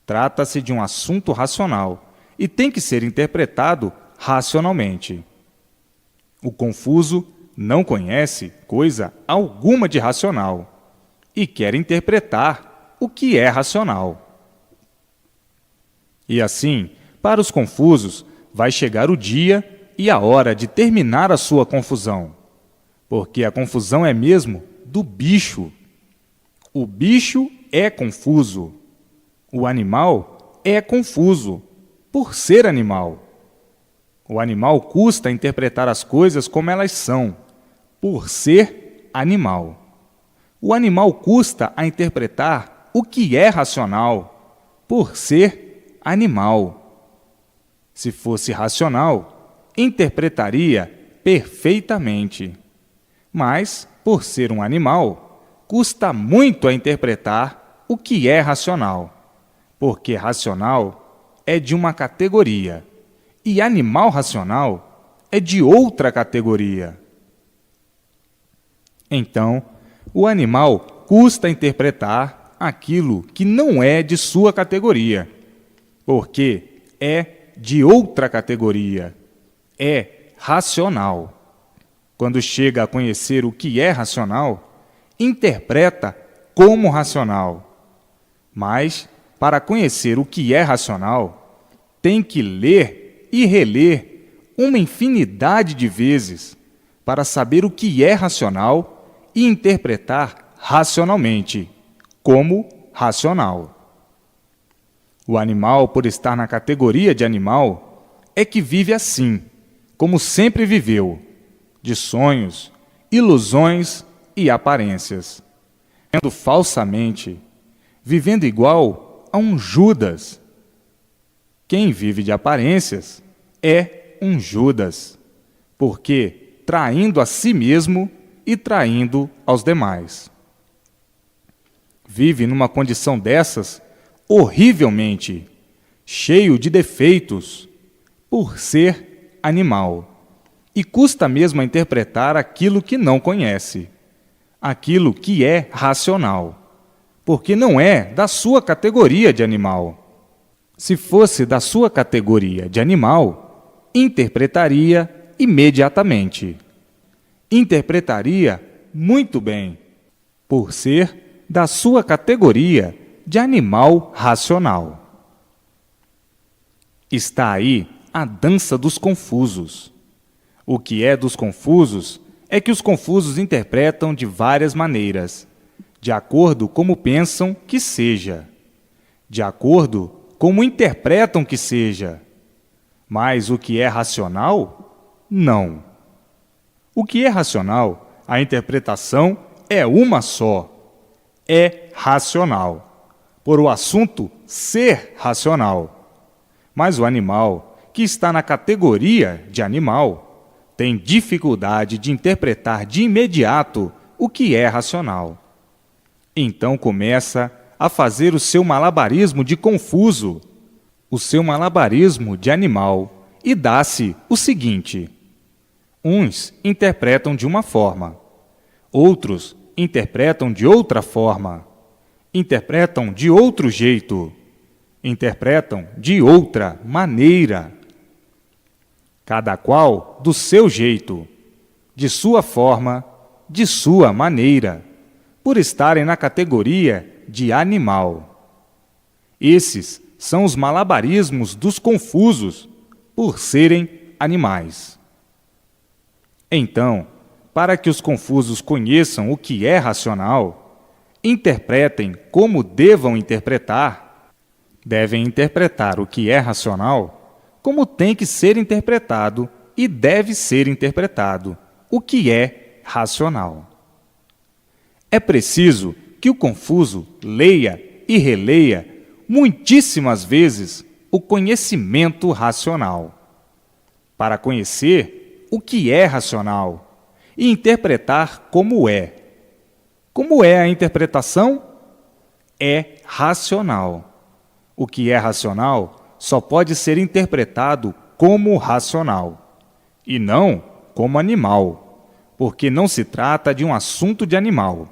Trata-se de um assunto racional e tem que ser interpretado racionalmente. O confuso não conhece coisa alguma de racional e quer interpretar o que é racional. E assim, para os confusos, vai chegar o dia e a hora de terminar a sua confusão, porque a confusão é mesmo do bicho. O bicho é confuso. O animal é confuso, por ser animal. O animal custa interpretar as coisas como elas são, por ser animal. O animal custa a interpretar o que é racional, por ser animal. Se fosse racional, interpretaria perfeitamente. Mas, por ser um animal, custa muito a interpretar o que é racional, porque racional é de uma categoria e animal racional é de outra categoria. Então, o animal custa interpretar aquilo que não é de sua categoria, porque é de outra categoria, é racional. Quando chega a conhecer o que é racional, interpreta como racional. Mas, para conhecer o que é racional, tem que ler e reler uma infinidade de vezes para saber o que é racional e interpretar racionalmente, como racional. O animal, por estar na categoria de animal, é que vive assim, como sempre viveu, de sonhos, ilusões e aparências, vivendo falsamente, vivendo igual a um Judas. Quem vive de aparências é um Judas, porque traindo a si mesmo e traindo aos demais. Vive numa condição dessas horrivelmente, cheio de defeitos, por ser animal, e custa mesmo a interpretar aquilo que não conhece, aquilo que é racional, porque não é da sua categoria de animal. Se fosse da sua categoria de animal, interpretaria imediatamente. Interpretaria muito bem, por ser da sua categoria de animal racional. Está aí a dança dos confusos. O que é dos confusos é que os confusos interpretam de várias maneiras, de acordo como pensam que seja, de acordo como interpretam que seja. Mas o que é racional? Não. O que é racional, a interpretação é uma só. É racional, por o assunto ser racional. Mas o animal, que está na categoria de animal, tem dificuldade de interpretar de imediato o que é racional. Então começa a fazer o seu malabarismo de confuso, o seu malabarismo de animal, e dá-se o seguinte: uns interpretam de uma forma, outros interpretam de outra forma, interpretam de outro jeito, interpretam de outra maneira. Cada qual do seu jeito, de sua forma, de sua maneira, por estarem na categoria de animal. Esses são os malabarismos dos confusos, por serem animais. Então, para que os confusos conheçam o que é racional, interpretem como devam interpretar, devem interpretar o que é racional como tem que ser interpretado e deve ser interpretado o que é racional. É preciso que o confuso leia e releia muitíssimas vezes o conhecimento racional, para conhecer o que é racional e interpretar como é. Como é a interpretação? É racional. O que é racional só pode ser interpretado como racional, e não como animal, porque não se trata de um assunto de animal,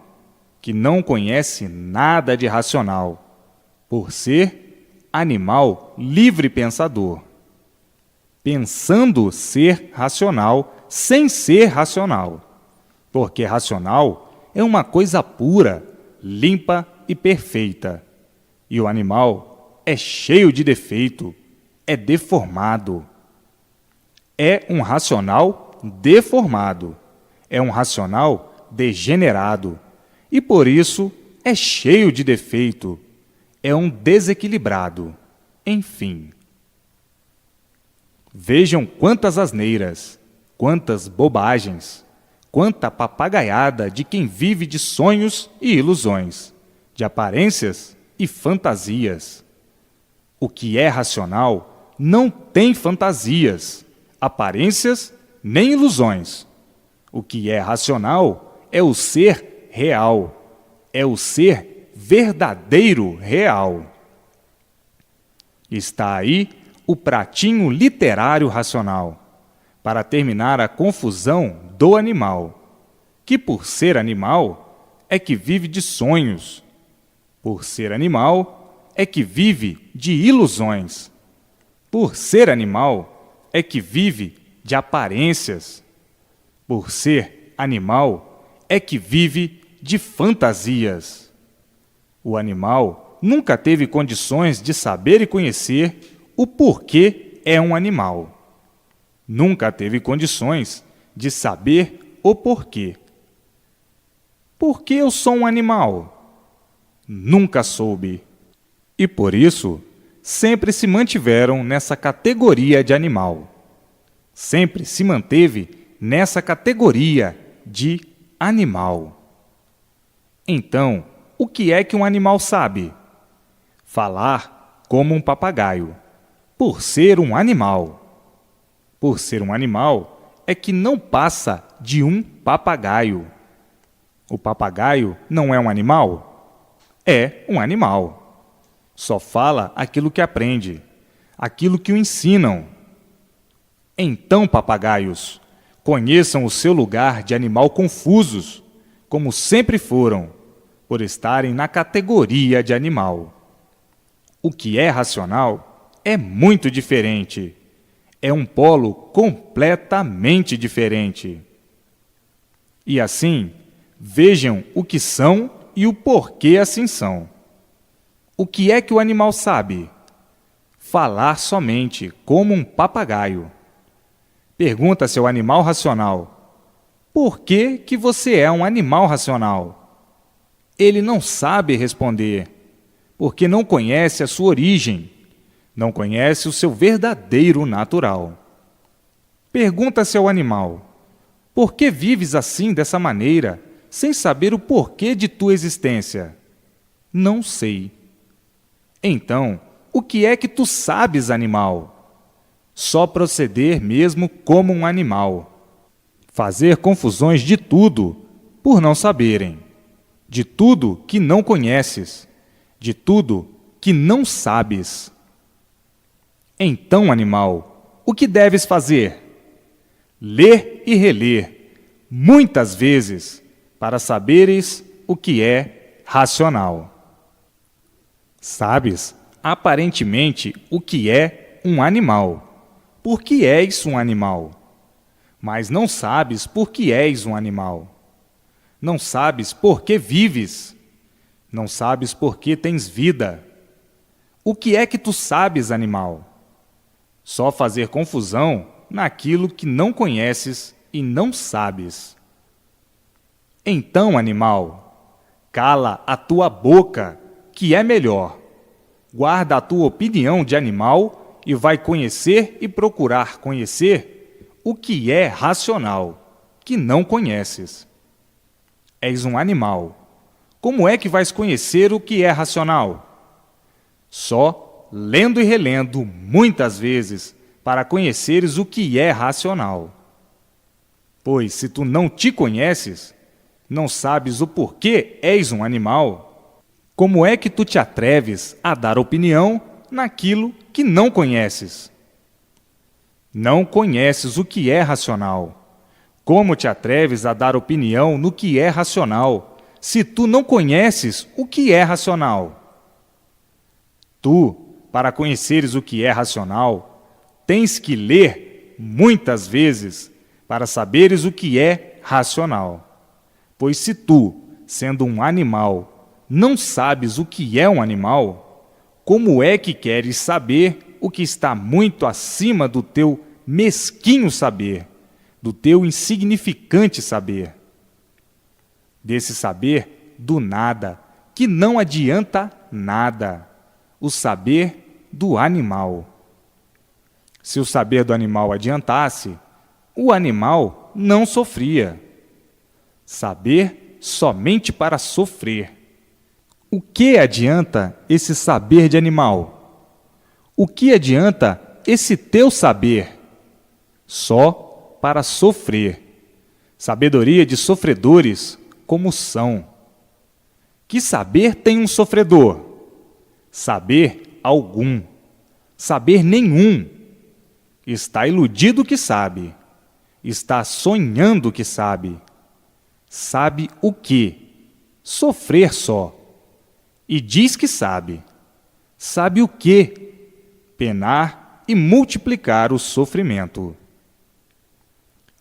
que não conhece nada de racional, por ser animal livre pensador, pensando ser racional sem ser racional, porque racional é uma coisa pura, limpa e perfeita, e o animal é cheio de defeito, é deformado. É um racional deformado, é um racional degenerado, e por isso é cheio de defeito, é um desequilibrado, enfim. Vejam quantas asneiras, quantas bobagens, quanta papagaiada de quem vive de sonhos e ilusões, de aparências e fantasias. O que é racional não tem fantasias, aparências nem ilusões. O que é racional é o ser real, é o ser verdadeiro real. Está aí o pratinho literário racional, para terminar a confusão do animal, que por ser animal é que vive de sonhos, por ser animal é que vive de ilusões, por ser animal é que vive de aparências, por ser animal é que vive de fantasias. O animal nunca teve condições de saber e conhecer o porquê é um animal. Nunca teve condições de saber o porquê. Por que eu sou um animal? Nunca soube. E por isso, sempre se mantiveram nessa categoria de animal. Sempre se manteve nessa categoria de animal. Então, o que é que um animal sabe? Falar como um papagaio, por ser um animal. Por ser um animal, é que não passa de um papagaio. O papagaio não é um animal? É um animal. Só fala aquilo que aprende, aquilo que o ensinam. Então, papagaios, conheçam o seu lugar de animal confusos, como sempre foram, por estarem na categoria de animal. O que é racional é muito diferente. É um polo completamente diferente. E assim, vejam o que são e o porquê assim são. O que é que o animal sabe? Falar somente como um papagaio. Pergunta-se ao animal racional: por que você é um animal racional? Ele não sabe responder, porque não conhece a sua origem, não conhece o seu verdadeiro natural. Pergunta-se ao animal: por que vives assim, dessa maneira, sem saber o porquê de tua existência? Não sei. Então, o que é que tu sabes, animal? Só proceder mesmo como um animal. Fazer confusões de tudo, por não saberem. De tudo que não conheces. De tudo que não sabes. Então, animal, o que deves fazer? Ler e reler, muitas vezes, para saberes o que é racional. Sabes, aparentemente, o que é um animal, porque és um animal. Mas não sabes por que és um animal. Não sabes por que vives. Não sabes por que tens vida. O que é que tu sabes, animal? Só fazer confusão naquilo que não conheces e não sabes. Então, animal, cala a tua boca, que é melhor. guarda a tua opinião de animal e vai conhecer e procurar conhecer o que é racional, que não conheces. És um animal. Como é que vais conhecer o que é racional? Só lendo e relendo muitas vezes para conheceres o que é racional. Pois se tu não te conheces, não sabes o porquê és um animal, como é que tu te atreves a dar opinião naquilo que não conheces? Não conheces o que é racional. Como te atreves a dar opinião no que é racional, se tu não conheces o que é racional? Tu, para conheceres o que é racional, tens que ler muitas vezes para saberes o que é racional. Pois se tu, sendo um animal, não sabes o que é um animal, como é que queres saber o que está muito acima do teu mesquinho saber, do teu insignificante saber? Desse saber do nada, que não adianta nada, o saber do animal. Se o saber do animal adiantasse, o animal não sofria. Saber somente para sofrer. O que adianta esse saber de animal? O que adianta esse teu saber? Só para sofrer. Sabedoria de sofredores como são. Que saber tem um sofredor? Saber algum. Saber nenhum. Está iludido que sabe. Está sonhando que sabe. Sabe o quê? Sofrer só. E diz que sabe. Sabe o quê? Penar e multiplicar o sofrimento.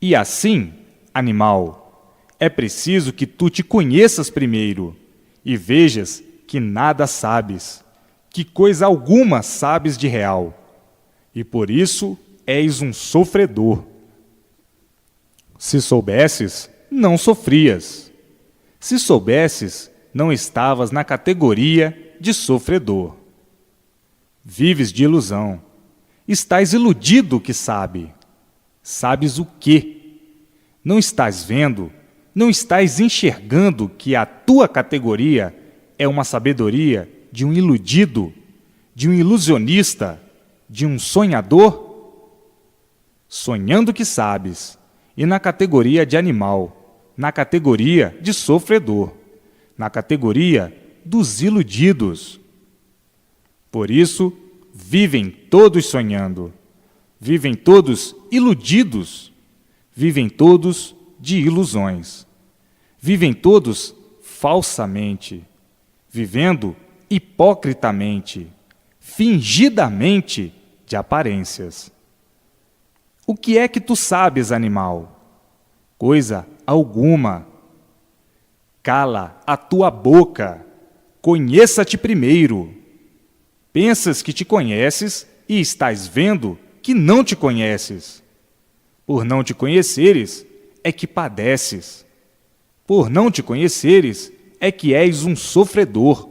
E assim, animal, é preciso que tu te conheças primeiro e vejas que nada sabes, que coisa alguma sabes de real, e por isso és um sofredor. Se soubesses, não sofrias. Se soubesses, não estavas na categoria de sofredor. Vives de ilusão. Estás iludido que sabe. Sabes o quê? Não estás vendo, não estás enxergando que a tua categoria é uma sabedoria de um iludido, de um ilusionista, de um sonhador? Sonhando que sabes, e na categoria de animal, na categoria de sofredor, na categoria dos iludidos. Por isso, vivem todos sonhando, vivem todos iludidos, vivem todos de ilusões, vivem todos falsamente, vivendo hipocritamente, fingidamente de aparências. O que é que tu sabes, animal? Coisa alguma. Cala a tua boca, conheça-te primeiro. Pensas que te conheces e estás vendo que não te conheces. Por não te conheceres, é que padeces. Por não te conheceres, é que és um sofredor.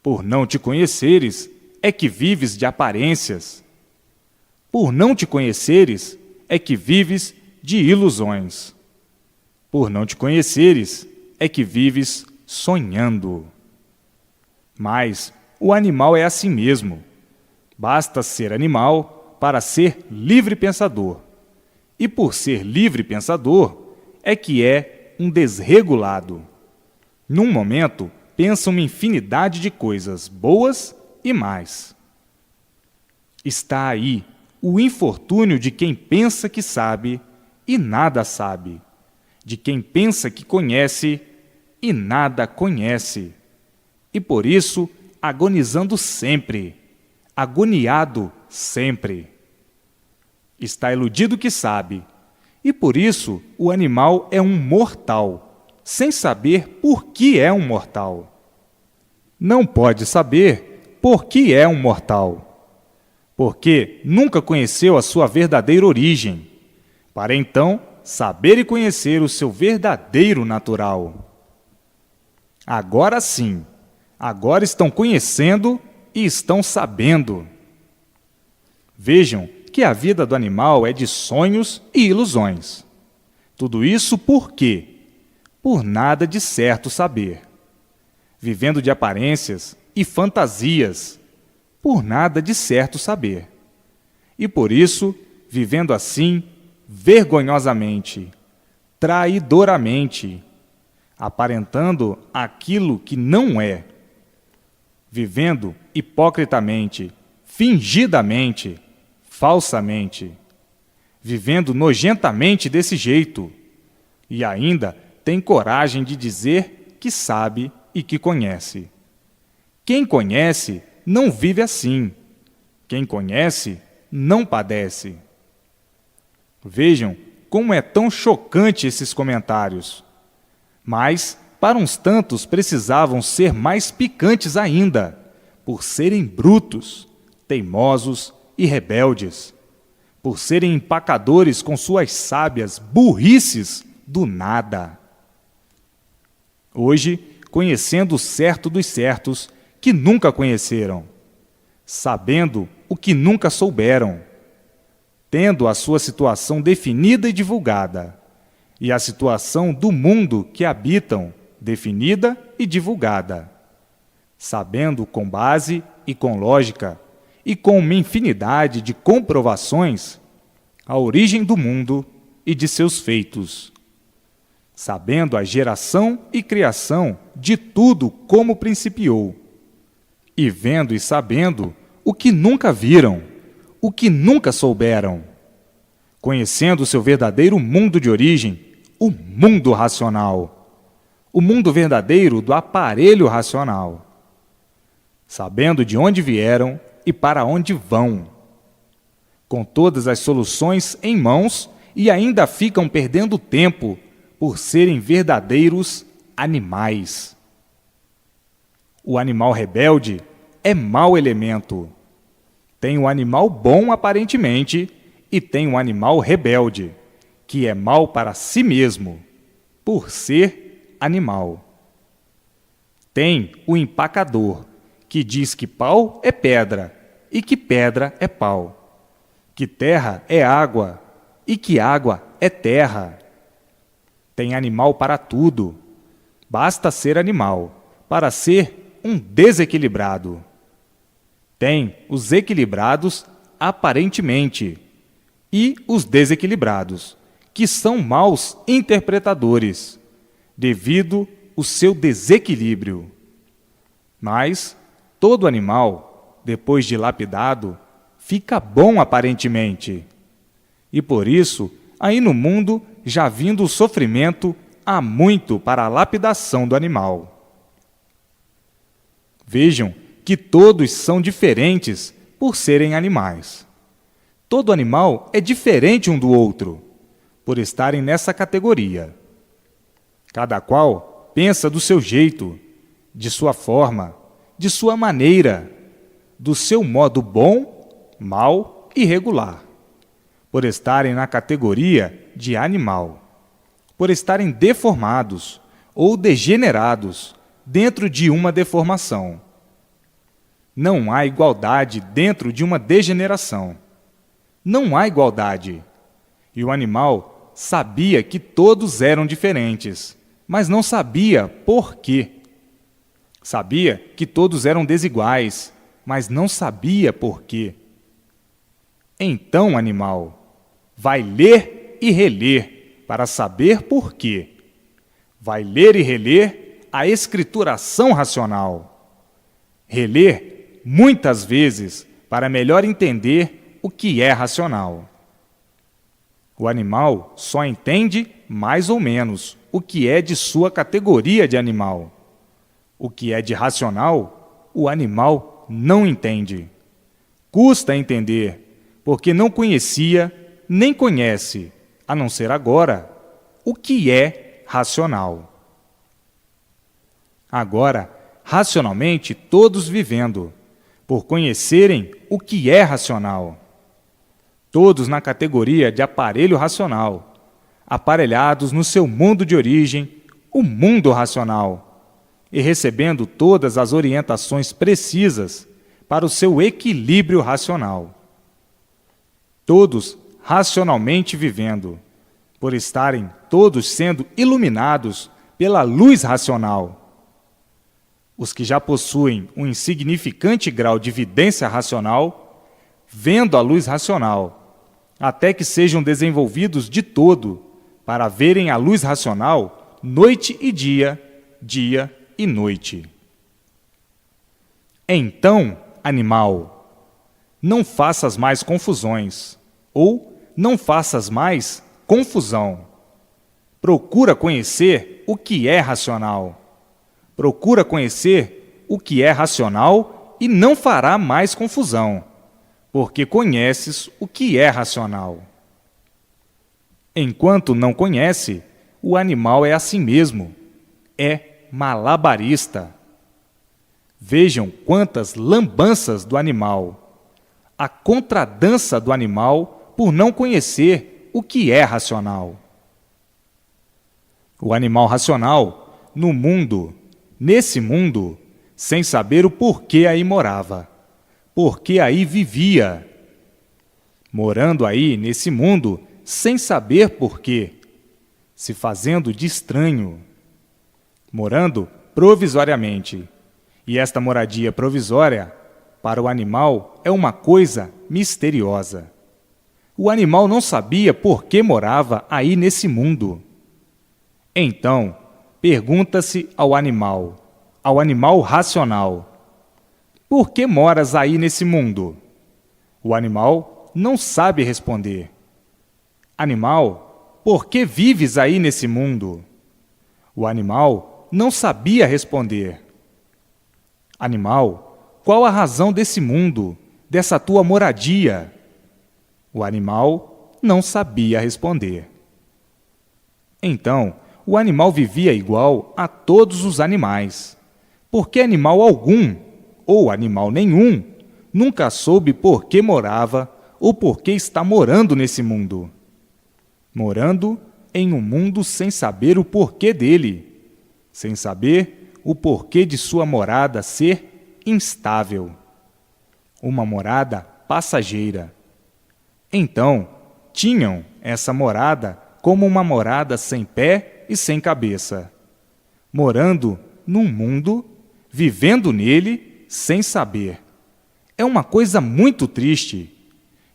Por não te conheceres, é que vives de aparências. Por não te conheceres, é que vives de ilusões. Por não te conheceres, é que vives sonhando. Mas o animal é assim mesmo. Basta ser animal para ser livre pensador. E por ser livre pensador, é que é um desregulado. Num momento, pensa uma infinidade de coisas boas e más. Está aí o infortúnio de quem pensa que sabe e nada sabe, de quem pensa que conhece e nada conhece, e por isso agonizando sempre, agoniado sempre. Está iludido que sabe, e por isso o animal é um mortal, sem saber por que é um mortal. Não pode saber por que é um mortal, porque nunca conheceu a sua verdadeira origem, para então saber e conhecer o seu verdadeiro natural. Agora sim, agora estão conhecendo e estão sabendo. Vejam que a vida do animal é de sonhos e ilusões. Tudo isso por quê? Por nada de certo saber. Vivendo de aparências e fantasias, por nada de certo saber. E por isso, vivendo assim, vergonhosamente, traidoramente, aparentando aquilo que não é, vivendo hipocritamente, fingidamente, falsamente, vivendo nojentamente desse jeito, e ainda tem coragem de dizer que sabe e que conhece. Quem conhece não vive assim. Quem conhece não padece. Vejam como é tão chocante esses comentários. Mas, para uns tantos, precisavam ser mais picantes ainda, por serem brutos, teimosos e rebeldes, por serem empacadores com suas sábias burrices do nada. Hoje, conhecendo o certo dos certos, que nunca conheceram, sabendo o que nunca souberam, tendo a sua situação definida e divulgada, e a situação do mundo que habitam definida e divulgada, sabendo com base e com lógica, e com uma infinidade de comprovações, a origem do mundo e de seus feitos, sabendo a geração e criação de tudo como principiou, e vendo e sabendo o que nunca viram, o que nunca souberam, conhecendo o seu verdadeiro mundo de origem, o mundo racional, o mundo verdadeiro do aparelho racional, sabendo de onde vieram e para onde vão, com todas as soluções em mãos e ainda ficam perdendo tempo por serem verdadeiros animais. O animal rebelde é mau elemento. Tem um animal bom aparentemente e tem um animal rebelde, que é mau para si mesmo, por ser animal. Tem o empacador, que diz que pau é pedra e que pedra é pau, que terra é água e que água é terra. Tem animal para tudo. Basta ser animal para ser um desequilibrado. Tem os equilibrados aparentemente e os desequilibrados, que são maus interpretadores, devido ao seu desequilíbrio. Mas todo animal, depois de lapidado, fica bom aparentemente. E por isso, aí no mundo já vindo o sofrimento há muito para a lapidação do animal. Vejam que todos são diferentes por serem animais. Todo animal é diferente um do outro, por estarem nessa categoria. Cada qual pensa do seu jeito, de sua forma, de sua maneira, do seu modo bom, mau e regular, por estarem na categoria de animal, por estarem deformados ou degenerados dentro de uma deformação. Não há igualdade dentro de uma degeneração. Não há igualdade. E o animal sabia que todos eram diferentes, mas não sabia por quê. Sabia que todos eram desiguais, mas não sabia por quê. Então, animal, vai ler e reler para saber por quê. Vai ler e reler a escrituração racional. Reler muitas vezes para melhor entender o que é racional. O animal só entende mais ou menos o que é de sua categoria de animal. O que é de racional, o animal não entende. Custa entender, porque não conhecia nem conhece, a não ser agora, o que é racional. Agora, racionalmente, todos vivendo, por conhecerem o que é racional. Todos na categoria de aparelho racional, aparelhados no seu mundo de origem, o mundo racional, e recebendo todas as orientações precisas para o seu equilíbrio racional. Todos racionalmente vivendo, por estarem todos sendo iluminados pela luz racional. Os que já possuem um insignificante grau de vidência racional, vendo a luz racional, até que sejam desenvolvidos de todo, para verem a luz racional noite e dia, dia e noite. Então, animal, não faças mais confusões, ou não faças mais confusão. Procura conhecer o que é racional. Procura conhecer o que é racional e não fará mais confusão, porque conheces o que é racional. Enquanto não conhece, o animal é assim mesmo, é malabarista. Vejam quantas lambanças do animal, a contradança do animal por não conhecer o que é racional. O animal racional, no mundo, nesse mundo, sem saber o porquê aí morava, porque aí vivia. Morando aí nesse mundo, sem saber porquê, se fazendo de estranho. Morando provisoriamente. E esta moradia provisória, para o animal, é uma coisa misteriosa. O animal não sabia por que morava aí nesse mundo. Então, pergunta-se ao animal racional: por que moras aí nesse mundo? O animal não sabe responder. Animal, por que vives aí nesse mundo? O animal não sabia responder. Animal, qual a razão desse mundo, dessa tua moradia? O animal não sabia responder. Então, o animal vivia igual a todos os animais, porque animal algum, ou animal nenhum, nunca soube por que morava ou por que está morando nesse mundo. Morando em um mundo sem saber o porquê dele, sem saber o porquê de sua morada ser instável, uma morada passageira. Então, tinham essa morada como uma morada sem pé e sem cabeça, morando num mundo, vivendo nele sem saber. É uma coisa muito triste,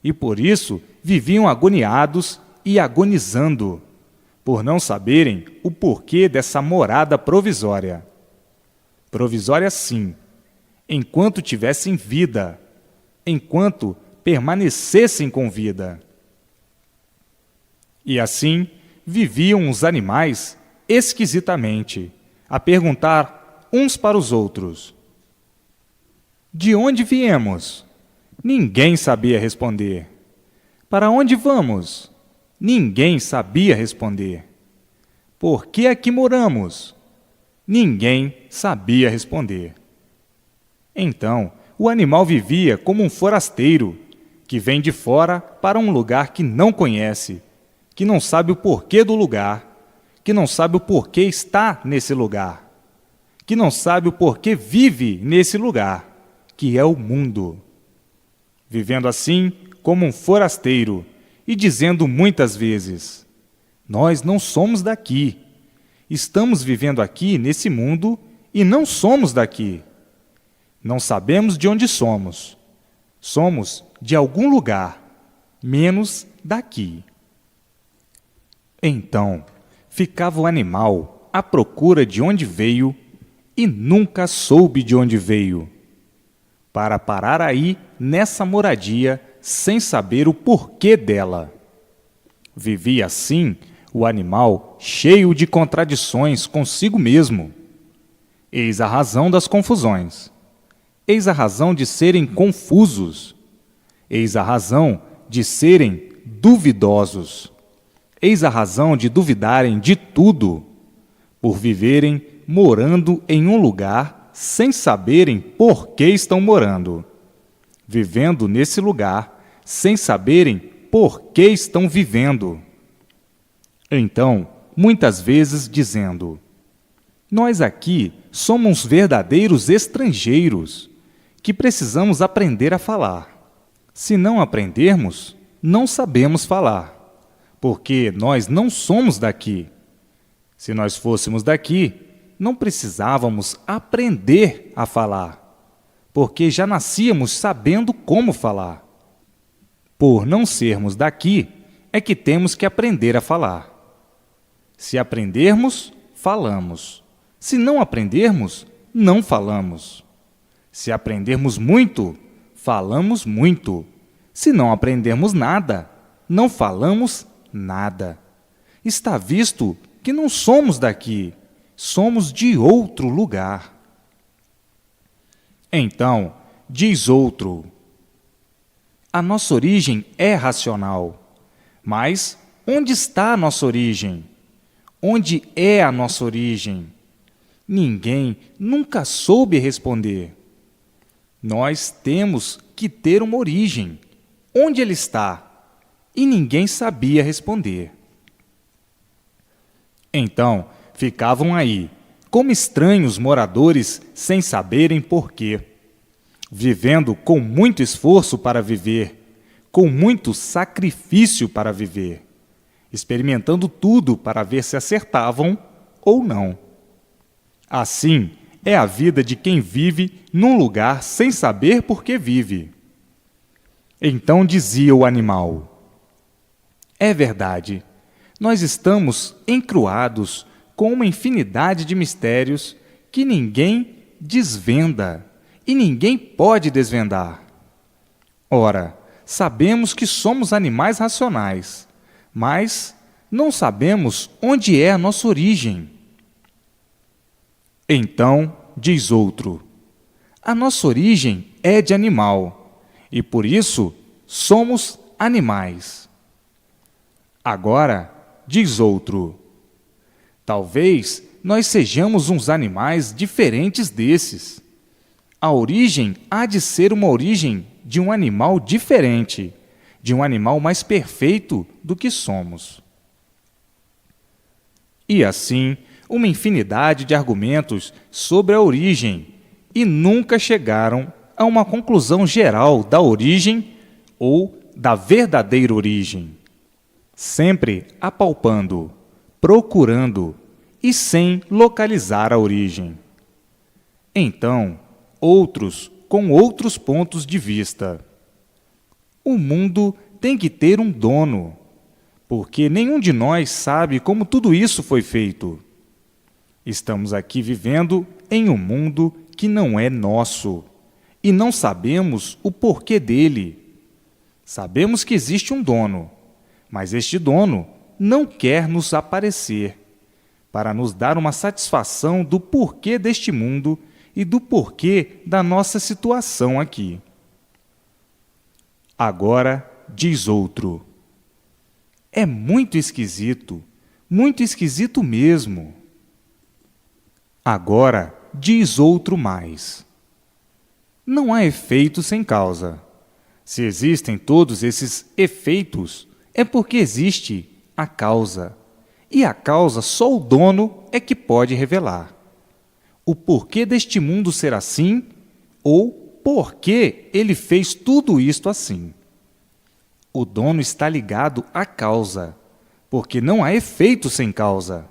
e por isso viviam agoniados e agonizando, por não saberem o porquê dessa morada provisória. Provisória sim, enquanto tivessem vida, enquanto permanecessem com vida. E assim viviam os animais esquisitamente, a perguntar uns para os outros: de onde viemos? Ninguém sabia responder. Para onde vamos? Ninguém sabia responder. Por que aqui moramos? Ninguém sabia responder. Então, o animal vivia como um forasteiro, que vem de fora para um lugar que não conhece, que não sabe o porquê do lugar, que não sabe o porquê está nesse lugar, que não sabe o porquê vive nesse lugar, que é o mundo. Vivendo assim como um forasteiro e dizendo muitas vezes: nós não somos daqui, estamos vivendo aqui nesse mundo e não somos daqui. Não sabemos de onde somos. Somos de algum lugar, menos daqui. Então, ficava o animal à procura de onde veio e nunca soube de onde veio, para parar aí nessa moradia sem saber o porquê dela. Vivia assim o animal cheio de contradições consigo mesmo. Eis a razão das confusões. Eis a razão de serem confusos. Eis a razão de serem duvidosos. Eis a razão de duvidarem de tudo, por viverem morando em um lugar sem saberem por que estão morando, vivendo nesse lugar sem saberem por que estão vivendo. Então, muitas vezes dizendo: nós aqui somos verdadeiros estrangeiros, que precisamos aprender a falar. Se não aprendermos, não sabemos falar, porque nós não somos daqui. Se nós fôssemos daqui, não precisávamos aprender a falar, porque já nascíamos sabendo como falar. Por não sermos daqui, é que temos que aprender a falar. Se aprendermos, falamos. Se não aprendermos, não falamos. Se aprendermos muito, falamos muito. Se não aprendermos nada, não falamos nada. Está visto que não somos daqui, somos de outro lugar. Então, diz outro: a nossa origem é racional. Mas onde está a nossa origem? Onde é a nossa origem? Ninguém nunca soube responder. Nós temos que ter uma origem. Onde ela está? E ninguém sabia responder. Então, ficavam aí, como estranhos moradores sem saberem porquê, vivendo com muito esforço para viver, com muito sacrifício para viver, experimentando tudo para ver se acertavam ou não. Assim é a vida de quem vive num lugar sem saber por que vive. Então dizia o animal: é verdade, nós estamos encruados com uma infinidade de mistérios que ninguém desvenda e ninguém pode desvendar. Ora, sabemos que somos animais racionais, mas não sabemos onde é a nossa origem. Então, diz outro: a nossa origem é de animal, e por isso somos animais. Agora, diz outro: talvez nós sejamos uns animais diferentes desses. A origem há de ser uma origem de um animal diferente, de um animal mais perfeito do que somos. E assim, uma infinidade de argumentos sobre a origem, e nunca chegaram a uma conclusão geral da origem ou da verdadeira origem. Sempre apalpando, procurando e sem localizar a origem. Então, outros com outros pontos de vista. O mundo tem que ter um dono, porque nenhum de nós sabe como tudo isso foi feito. Estamos aqui vivendo em um mundo que não é nosso e não sabemos o porquê dele. Sabemos que existe um dono, mas este dono não quer nos aparecer para nos dar uma satisfação do porquê deste mundo e do porquê da nossa situação aqui. Agora, diz outro: é muito esquisito mesmo. Agora, diz outro mais: não há efeito sem causa. Se existem todos esses efeitos, é porque existe a causa. E a causa só o dono é que pode revelar. O porquê deste mundo ser assim, ou por que ele fez tudo isto assim. O dono está ligado à causa, porque não há efeito sem causa.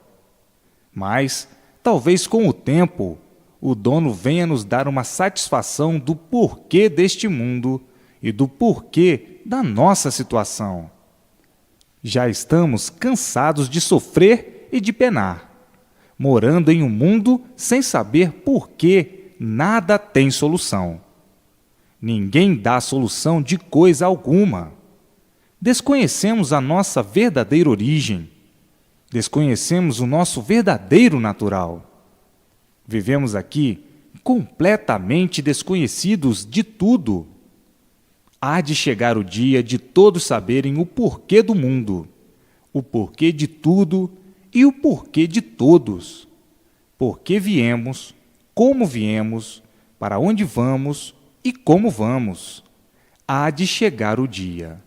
Mas, talvez com o tempo, o dono venha nos dar uma satisfação do porquê deste mundo e do porquê da nossa situação. Já estamos cansados de sofrer e de penar, morando em um mundo sem saber por que nada tem solução. Ninguém dá solução de coisa alguma. Desconhecemos a nossa verdadeira origem. Desconhecemos o nosso verdadeiro natural. Vivemos aqui completamente desconhecidos de tudo. Há de chegar o dia de todos saberem o porquê do mundo, o porquê de tudo e o porquê de todos. Por que viemos, como viemos, para onde vamos e como vamos. Há de chegar o dia.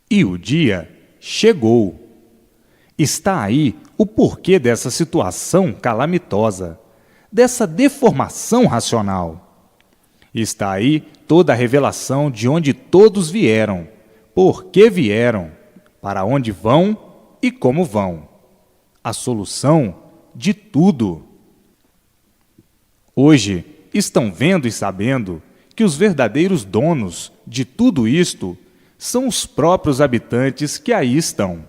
E o dia chegou. Está aí o porquê dessa situação calamitosa, dessa deformação racional. Está aí toda a revelação de onde todos vieram, por que vieram, para onde vão e como vão. A solução de tudo. Hoje estão vendo e sabendo que os verdadeiros donos de tudo isto são os próprios habitantes que aí estão.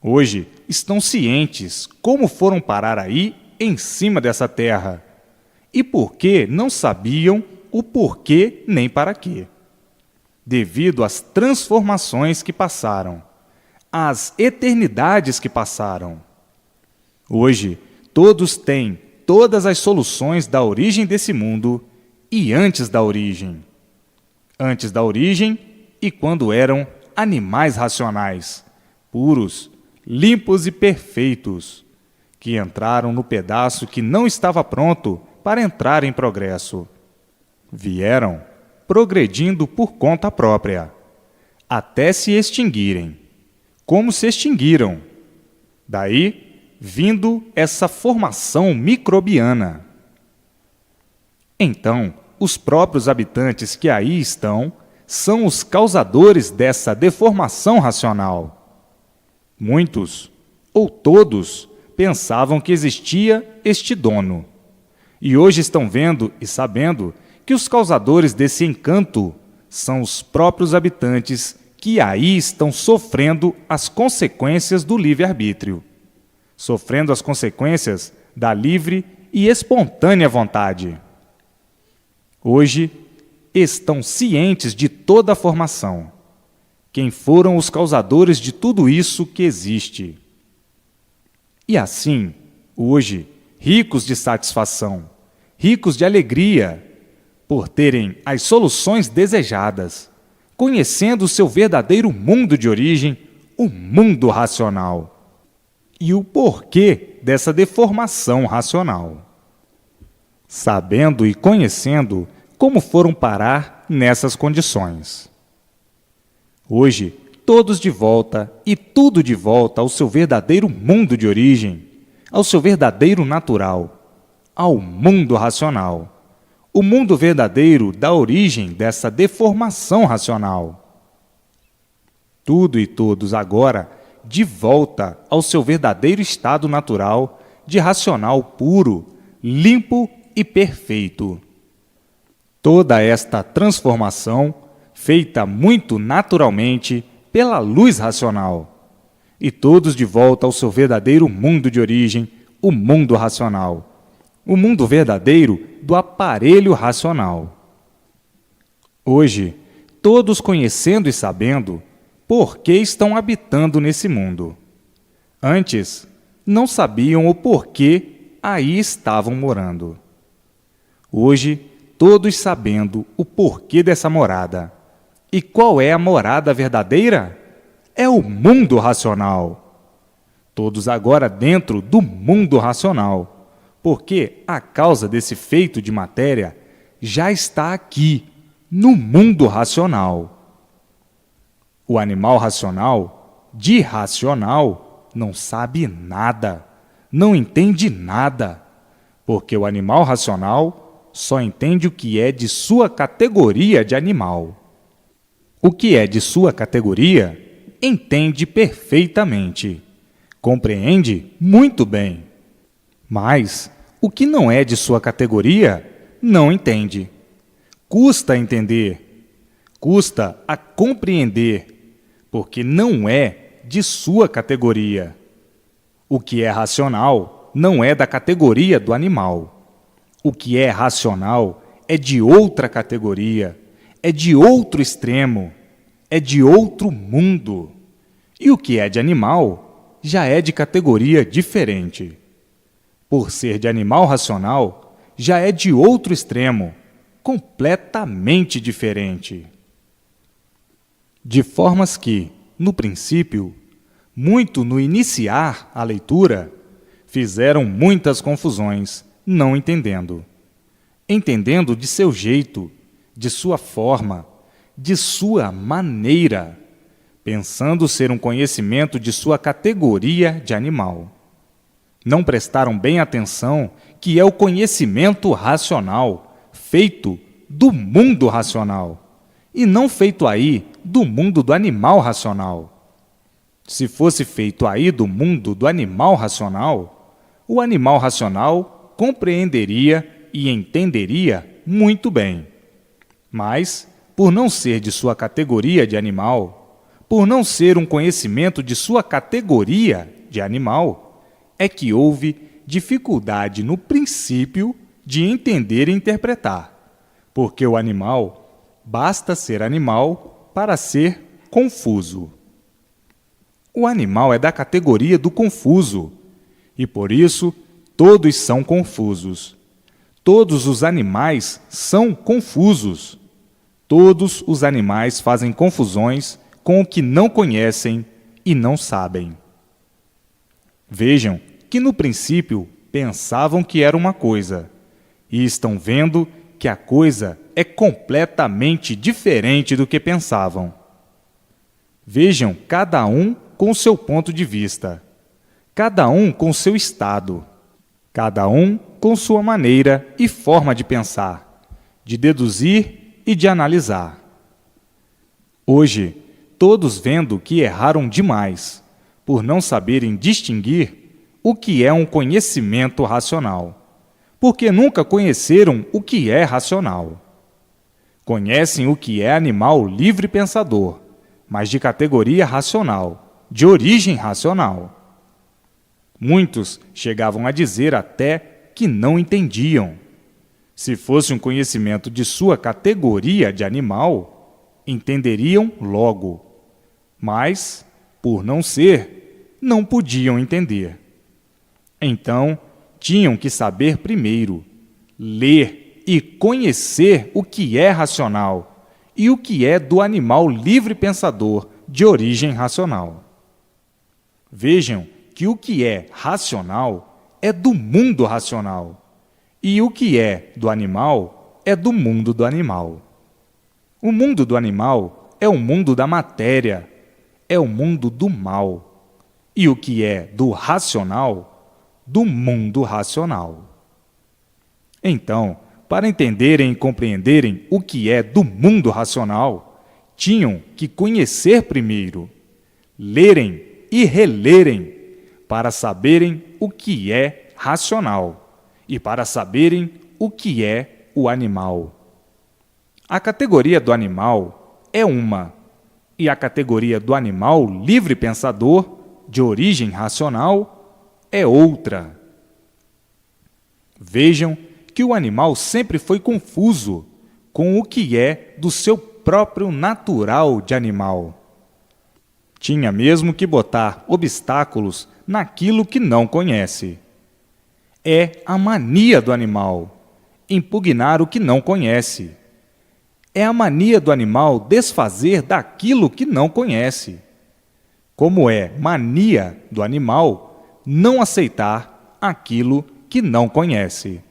Hoje estão cientes como foram parar aí em cima dessa terra e por que não sabiam o porquê nem para quê. Devido às transformações que passaram, às eternidades que passaram. Hoje todos têm todas as soluções da origem desse mundo e antes da origem. Antes da origem e quando eram animais racionais, puros, limpos e perfeitos, que entraram no pedaço que não estava pronto para entrar em progresso. Vieram progredindo por conta própria, até se extinguirem, como se extinguiram. Daí, vindo essa formação microbiana. Então, os próprios habitantes que aí estão são os causadores dessa deformação racional. Muitos, ou todos, pensavam que existia este dono. E hoje estão vendo e sabendo que os causadores desse encanto são os próprios habitantes que aí estão sofrendo as consequências do livre-arbítrio, sofrendo as consequências da livre e espontânea vontade. Hoje, estão cientes de toda a formação, quem foram os causadores de tudo isso que existe. E assim, hoje, ricos de satisfação, ricos de alegria, por terem as soluções desejadas, conhecendo o seu verdadeiro mundo de origem, o mundo racional, e o porquê dessa deformação racional. Sabendo e conhecendo como foram parar nessas condições. Hoje, todos de volta e tudo de volta ao seu verdadeiro mundo de origem, ao seu verdadeiro natural, ao mundo racional. O mundo verdadeiro da origem dessa deformação racional. Tudo e todos agora de volta ao seu verdadeiro estado natural de racional puro, limpo e perfeito. Toda esta transformação feita muito naturalmente pela luz racional, e todos de volta ao seu verdadeiro mundo de origem, o mundo racional. O mundo verdadeiro do aparelho racional. Hoje, todos conhecendo e sabendo por que estão habitando nesse mundo. Antes, não sabiam o porquê aí estavam morando. Hoje, todos sabendo o porquê dessa morada. E qual é a morada verdadeira? É o mundo racional. Todos agora dentro do mundo racional. Porque a causa desse feito de matéria já está aqui, no mundo racional. O animal racional, de racional, não sabe nada, não entende nada, porque o animal racional só entende o que é de sua categoria de animal. O que é de sua categoria, entende perfeitamente, compreende muito bem, mas o que não é de sua categoria, não entende. Custa a entender, custa a compreender, porque não é de sua categoria. O que é racional não é da categoria do animal. O que é racional é de outra categoria, é de outro extremo, é de outro mundo. E o que é de animal já é de categoria diferente. Por ser de animal racional, já é de outro extremo, completamente diferente. De formas que, no princípio, muito no iniciar a leitura, fizeram muitas confusões, não entendendo. Entendendo de seu jeito, de sua forma, de sua maneira, pensando ser um conhecimento de sua categoria de animal. Não prestaram bem atenção que é o conhecimento racional, feito do mundo racional, e não feito aí do mundo do animal racional. Se fosse feito aí do mundo do animal racional, o animal racional compreenderia e entenderia muito bem. Mas, por não ser de sua categoria de animal, por não ser um conhecimento de sua categoria de animal, é que houve dificuldade no princípio de entender e interpretar, porque o animal basta ser animal para ser confuso. O animal é da categoria do confuso, e por isso todos são confusos. Todos os animais são confusos. Todos os animais fazem confusões com o que não conhecem e não sabem. Vejam que no princípio pensavam que era uma coisa, e estão vendo que a coisa é completamente diferente do que pensavam. Vejam cada um com o seu ponto de vista, cada um com seu estado, cada um com sua maneira e forma de pensar, de deduzir e de analisar. Hoje, todos vendo que erraram demais, por não saberem distinguir o que é um conhecimento racional, porque nunca conheceram o que é racional. Conhecem o que é animal livre pensador, mas de categoria racional, de origem racional. Muitos chegavam a dizer até que não entendiam. Se fosse um conhecimento de sua categoria de animal, entenderiam logo. Mas, por não ser, não podiam entender. Então, tinham que saber primeiro, ler e conhecer o que é racional e o que é do animal livre pensador de origem racional. Vejam que o que é racional é do mundo racional e o que é do animal é do mundo do animal. O mundo do animal é o mundo da matéria, é o mundo do mal, e o que é do racional do mundo racional. Então, para entenderem e compreenderem o que é do mundo racional, tinham que conhecer primeiro, lerem e relerem, para saberem o que é racional e para saberem o que é o animal. A categoria do animal é uma, e a categoria do animal livre pensador, de origem racional, é outra. Vejam que o animal sempre foi confuso com o que é do seu próprio natural de animal. Tinha mesmo que botar obstáculos naquilo que não conhece. É a mania do animal, impugnar o que não conhece. É a mania do animal desfazer daquilo que não conhece. Como é mania do animal não aceitar aquilo que não conhece.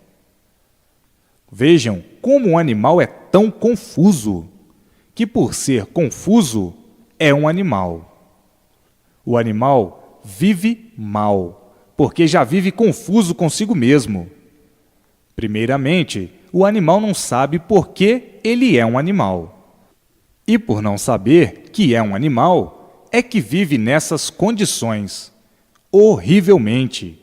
Vejam como o animal é tão confuso, que por ser confuso é um animal. O animal vive mal, porque já vive confuso consigo mesmo. Primeiramente, o animal não sabe por que ele é um animal. E por não saber que é um animal, é que vive nessas condições, horrivelmente,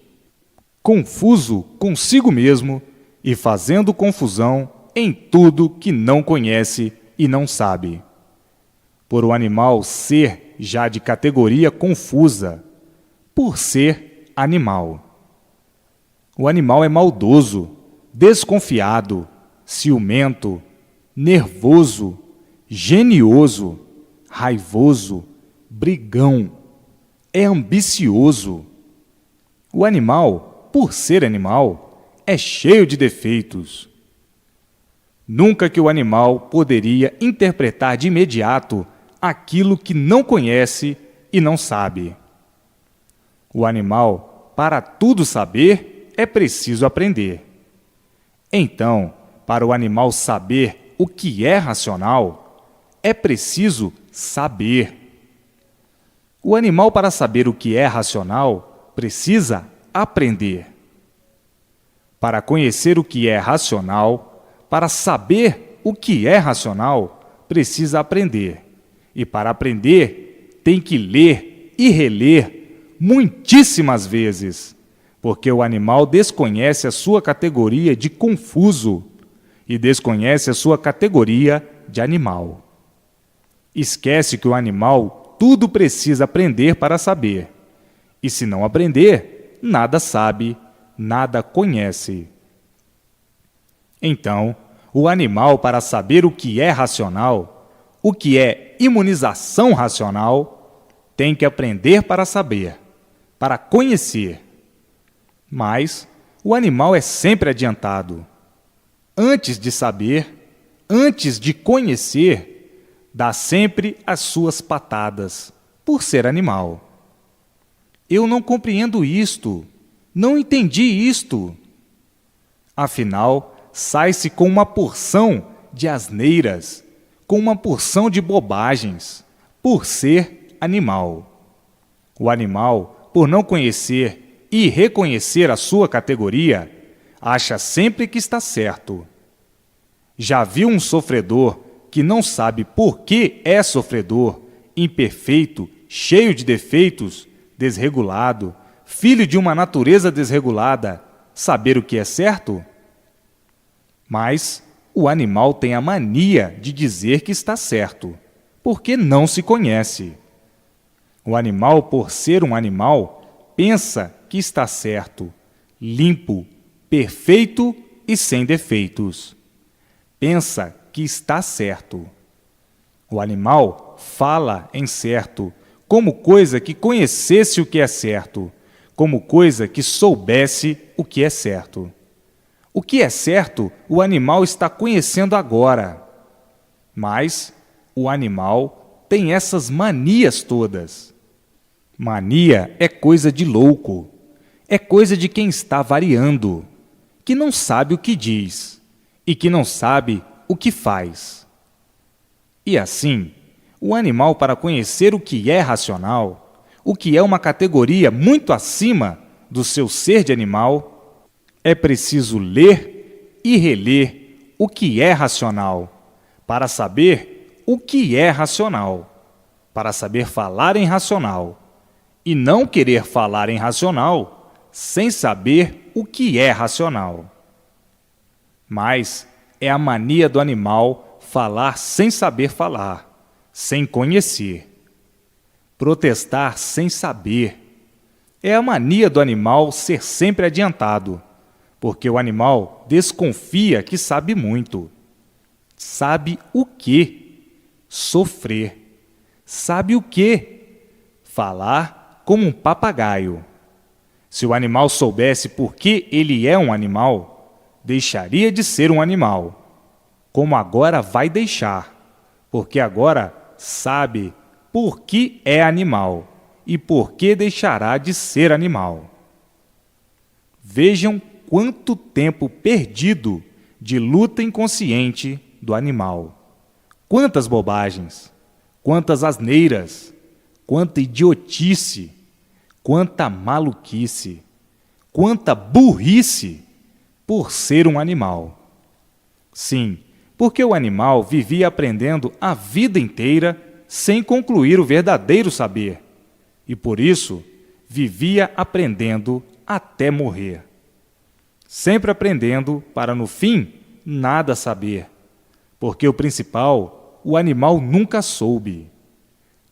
confuso consigo mesmo e fazendo confusão em tudo que não conhece e não sabe. Por o animal ser já de categoria confusa, por ser animal. O animal é maldoso, desconfiado, ciumento, nervoso, genioso, raivoso, brigão, é ambicioso. O animal, por ser animal, é cheio de defeitos. Nunca que o animal poderia interpretar de imediato aquilo que não conhece e não sabe. O animal, para tudo saber, é preciso aprender. Então, para o animal saber o que é racional, é preciso saber. O animal, para saber o que é racional, precisa aprender. Para conhecer o que é racional, para saber o que é racional, precisa aprender. E para aprender, tem que ler e reler muitíssimas vezes, porque o animal desconhece a sua categoria de confuso e desconhece a sua categoria de animal. Esquece que o animal tudo precisa aprender para saber, e se não aprender, nada sabe, nada conhece. Então, o animal, para saber o que é racional, o que é imunização racional, tem que aprender para saber, para conhecer. Mas o animal é sempre adiantado. Antes de saber, antes de conhecer, dá sempre as suas patadas, por ser animal. Eu não compreendo isto, não entendi isto. Afinal, sai-se com uma porção de asneiras, com uma porção de bobagens, por ser animal. O animal, por não conhecer e reconhecer a sua categoria, acha sempre que está certo. Já viu um sofredor que não sabe por que é sofredor, imperfeito, cheio de defeitos, desregulado, filho de uma natureza desregulada, saber o que é certo? Mas o animal tem a mania de dizer que está certo, porque não se conhece. O animal, por ser um animal, pensa que está certo, limpo, perfeito e sem defeitos. Pensa que está certo. O animal fala em certo, como coisa que conhecesse o que é certo, como coisa que soubesse o que é certo. O que é certo, o animal está conhecendo agora. Mas o animal tem essas manias todas. Mania é coisa de louco, é coisa de quem está variando, que não sabe o que diz e que não sabe o que faz. E assim, o animal, para conhecer o que é racional, o que é uma categoria muito acima do seu ser de animal, é preciso ler e reler o que é racional, para saber o que é racional, para saber falar em racional, e não querer falar em racional sem saber o que é racional. Mas é a mania do animal falar sem saber falar, sem conhecer. Protestar sem saber. É a mania do animal ser sempre adiantado, porque o animal desconfia que sabe muito. Sabe o quê? Sofrer. Sabe o quê? Falar como um papagaio. Se o animal soubesse por que ele é um animal, deixaria de ser um animal, como agora vai deixar, porque agora sabe por que é animal e por que deixará de ser animal. Vejam quanto tempo perdido de luta inconsciente do animal. Quantas bobagens, quantas asneiras, quanta idiotice, quanta maluquice, quanta burrice por ser um animal. Sim, porque o animal vivia aprendendo a vida inteira sem concluir o verdadeiro saber, e por isso vivia aprendendo até morrer. Sempre aprendendo para, no fim, nada saber, porque o principal, o animal nunca soube.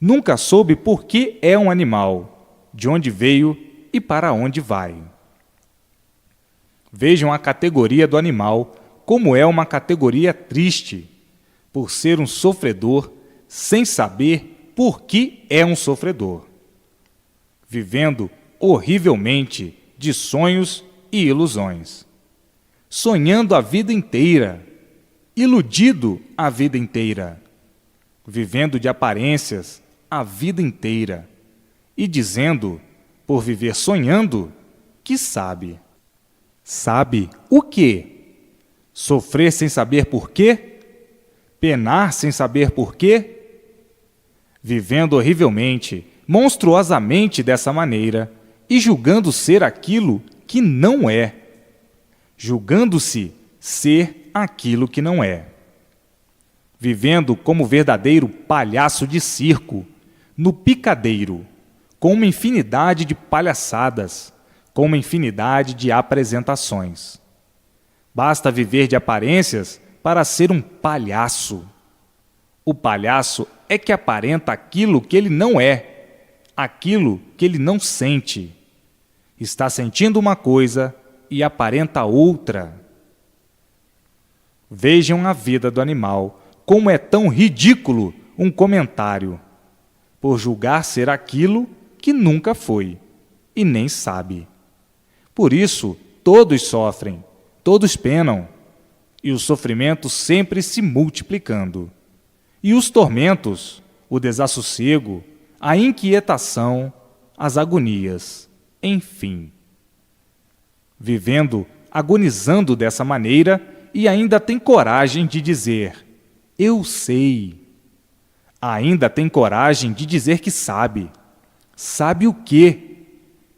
Nunca soube por que é um animal, de onde veio e para onde vai. Vejam a categoria do animal, como é uma categoria triste, por ser um sofredor sem saber por que é um sofredor, vivendo horrivelmente de sonhos e ilusões, sonhando a vida inteira, iludido a vida inteira, vivendo de aparências a vida inteira e dizendo, por viver sonhando, que sabe. Sabe o quê? Sofrer sem saber por quê? Penar sem saber por quê? Vivendo horrivelmente, monstruosamente dessa maneira e julgando ser aquilo que não é, julgando-se ser aquilo que não é. vivendo como verdadeiro palhaço de circo, no picadeiro, com uma infinidade de palhaçadas, com uma infinidade de apresentações. Basta viver de aparências para ser um palhaço. O palhaço é que aparenta aquilo que ele não é, aquilo que ele não sente. Está sentindo uma coisa e aparenta outra. Vejam a vida do animal, como é tão ridículo um comentário, por julgar ser aquilo que nunca foi e nem sabe. Por isso, todos sofrem, todos penam, e o sofrimento sempre se multiplicando. E os tormentos, o desassossego, a inquietação, as agonias, enfim. Vivendo, agonizando dessa maneira, e ainda tem coragem de dizer: eu sei. Ainda tem coragem de dizer que sabe. Sabe o quê?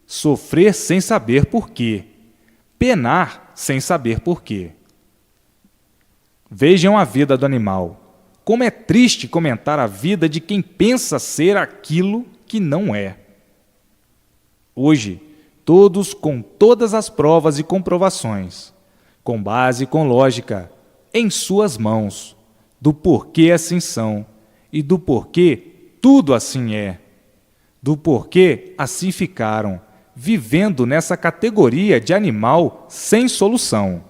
Sofrer sem saber por quê. Penar sem saber por quê. Vejam a vida do animal. Como é triste comentar a vida de quem pensa ser aquilo que não é. Hoje, todos com todas as provas e comprovações, com base e com lógica, em suas mãos, do porquê assim são e do porquê tudo assim é, do porquê assim ficaram, vivendo nessa categoria de animal sem solução.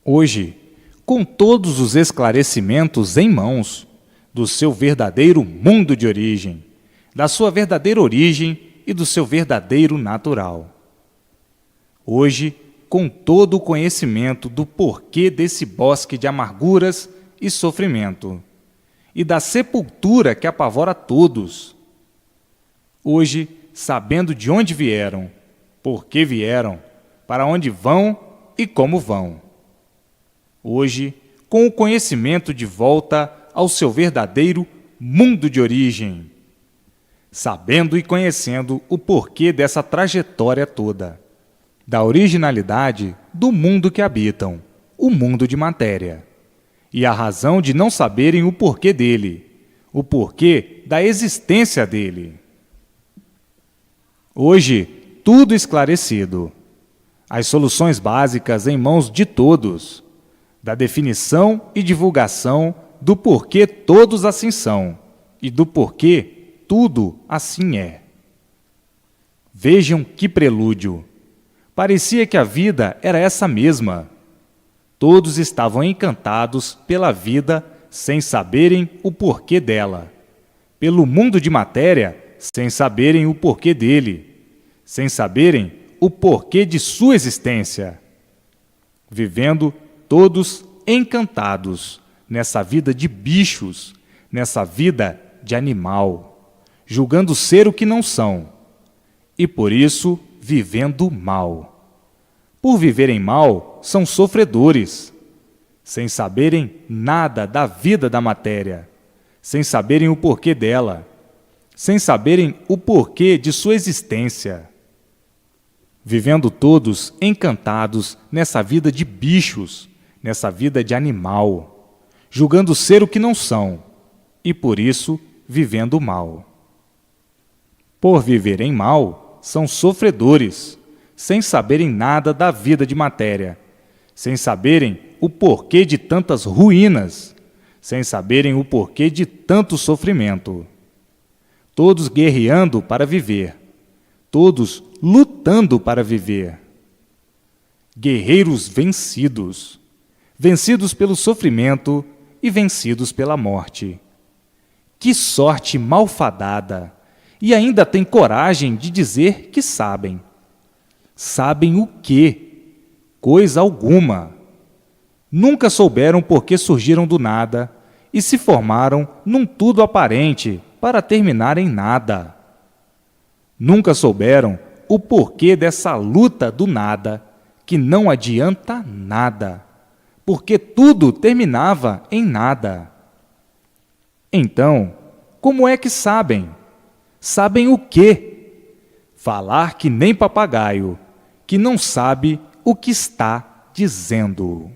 Hoje, com todos os esclarecimentos em mãos do seu verdadeiro mundo de origem, da sua verdadeira origem e do seu verdadeiro natural. Hoje, com todo o conhecimento do porquê desse bosque de amarguras e sofrimento, e da sepultura que apavora todos. Hoje, sabendo de onde vieram, por que vieram, para onde vão e como vão. Hoje, com o conhecimento de volta ao seu verdadeiro mundo de origem, sabendo e conhecendo o porquê dessa trajetória toda, da originalidade do mundo que habitam, o mundo de matéria, e a razão de não saberem o porquê dele, o porquê da existência dele. Hoje, tudo esclarecido, as soluções básicas em mãos de todos, da definição e divulgação do porquê todos assim são e do porquê tudo assim é. Vejam que prelúdio! Parecia que a vida era essa mesma. Todos estavam encantados pela vida sem saberem o porquê dela, pelo mundo de matéria sem saberem o porquê dele, sem saberem o porquê de sua existência, vivendo todos encantados nessa vida de bichos, nessa vida de animal, julgando ser o que não são, e por isso vivendo mal. Por viverem mal, são sofredores, sem saberem nada da vida da matéria, sem saberem o porquê dela, sem saberem o porquê de sua existência. Vivendo todos encantados nessa vida de bichos, nessa vida de animal, julgando ser o que não são, e por isso vivendo mal. Por viverem mal, são sofredores, sem saberem nada da vida de matéria, sem saberem o porquê de tantas ruínas, sem saberem o porquê de tanto sofrimento. Todos guerreando para viver, todos lutando para viver. Guerreiros vencidos, vencidos pelo sofrimento e vencidos pela morte. Que sorte malfadada! E ainda tem coragem de dizer que sabem. Sabem o quê? Coisa alguma. Nunca souberam por que surgiram do nada e se formaram num tudo aparente para terminar em nada. Nunca souberam o porquê dessa luta do nada, que não adianta nada, porque tudo terminava em nada. Então, como é que sabem? Sabem o quê? Falar que nem papagaio, que não sabe o que está dizendo.